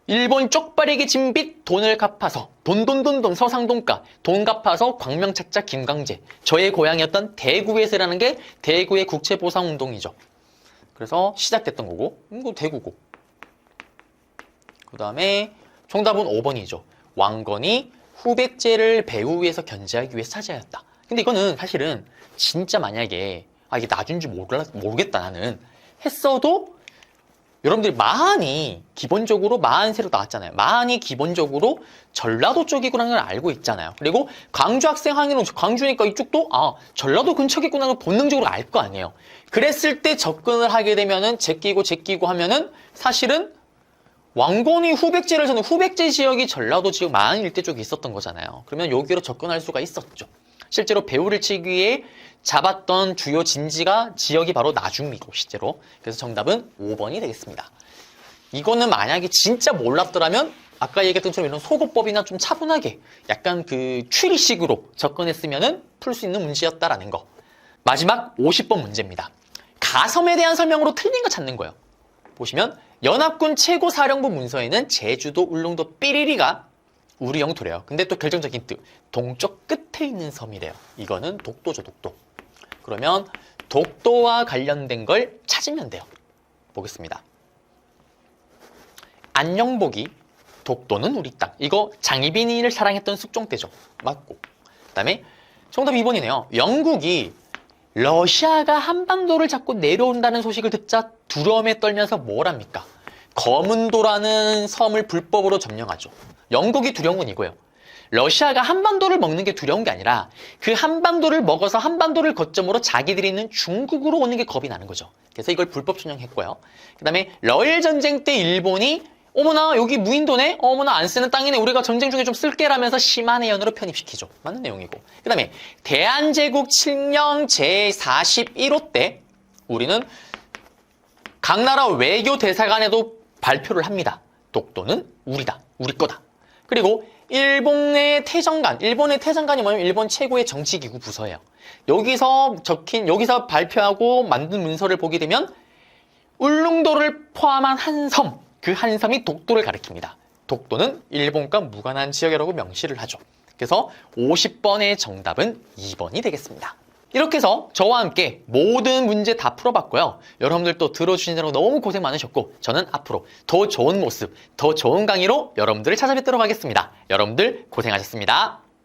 일본 쪽발에게 진빚 돈을 갚아서 돈 서상돈가 돈 갚아서 광명 찾자 김강제. 저의 고향이었던 대구에서라는 게 대구의 국채보상운동이죠. 그래서 시작됐던 거고 이거 대구고. 그 다음에 정답은 5번이죠. 왕건이 후백제를 배후 위에서 견제하기 위해 차지하였다. 근데 이거는 사실은 진짜 만약에 이게 나중인지 모르겠다 나는 했어도 여러분들이 마한이 기본적으로 마한세로 나왔잖아요. 마한이 기본적으로 전라도 쪽이구나 걸 알고 있잖아요. 그리고 광주 학생 항해는 광주니까 이쪽도 전라도 근처겠구나 걸 본능적으로 알 거 아니에요. 그랬을 때 접근을 하게 되면은 제끼고 하면은 사실은 왕건이 후백제를 저는 후백제 지역이 전라도 지역 마한 일대 쪽에 있었던 거잖아요. 그러면 여기로 접근할 수가 있었죠. 실제로 배후를 치기 위해 잡았던 주요 지역이 바로 나주입니다. 실제로. 그래서 정답은 5번이 되겠습니다. 이거는 만약에 진짜 몰랐더라면 아까 얘기했던 것처럼 이런 소거법이나 좀 차분하게 약간 그 추리식으로 접근했으면 풀 수 있는 문제였다라는 거. 마지막 50번 문제입니다. 가섬에 대한 설명으로 틀린 거 찾는 거예요. 보시면 연합군 최고사령부 문서에는 제주도 울릉도 삐리리가 우리 영토래요. 근데 또 결정적인 힌트. 동쪽 끝에 있는 섬이래요. 이거는 독도죠, 독도. 그러면 독도와 관련된 걸 찾으면 돼요. 보겠습니다. 안녕복이 독도는 우리 땅. 이거 장희빈이를 사랑했던 숙종 때죠. 맞고. 그 다음에 정답 2번이네요. 영국이 러시아가 한반도를 잡고 내려온다는 소식을 듣자 두려움에 떨면서 뭘 합니까? 거문도라는 섬을 불법으로 점령하죠. 영국이 두려운 건 이거예요. 러시아가 한반도를 먹는 게 두려운 게 아니라 그 한반도를 먹어서 한반도를 거점으로 자기들이 있는 중국으로 오는 게 겁이 나는 거죠. 그래서 이걸 불법 점령했고요. 그 다음에 러일 전쟁 때 일본이 어머나 여기 무인도네? 어머나 안 쓰는 땅이네. 우리가 전쟁 중에 좀 쓸게라면서 심한해연으로 편입시키죠. 맞는 내용이고. 그 다음에 대한제국 칙령 제41호 때 우리는 각 나라 외교 대사관에도 발표를 합니다. 독도는 우리다. 우리 거다. 그리고 일본의 태정관이 뭐냐면 일본 최고의 정치기구 부서예요. 여기서 발표하고 만든 문서를 보게 되면 울릉도를 포함한 한 섬, 그 한 섬이 독도를 가리킵니다. 독도는 일본과 무관한 지역이라고 명시를 하죠. 그래서 50번의 정답은 2번이 되겠습니다. 이렇게 해서 저와 함께 모든 문제 다 풀어봤고요. 여러분들 또 들어주시느라고 너무 고생 많으셨고 저는 앞으로 더 좋은 모습, 더 좋은 강의로 여러분들을 찾아뵙도록 하겠습니다. 여러분들 고생하셨습니다.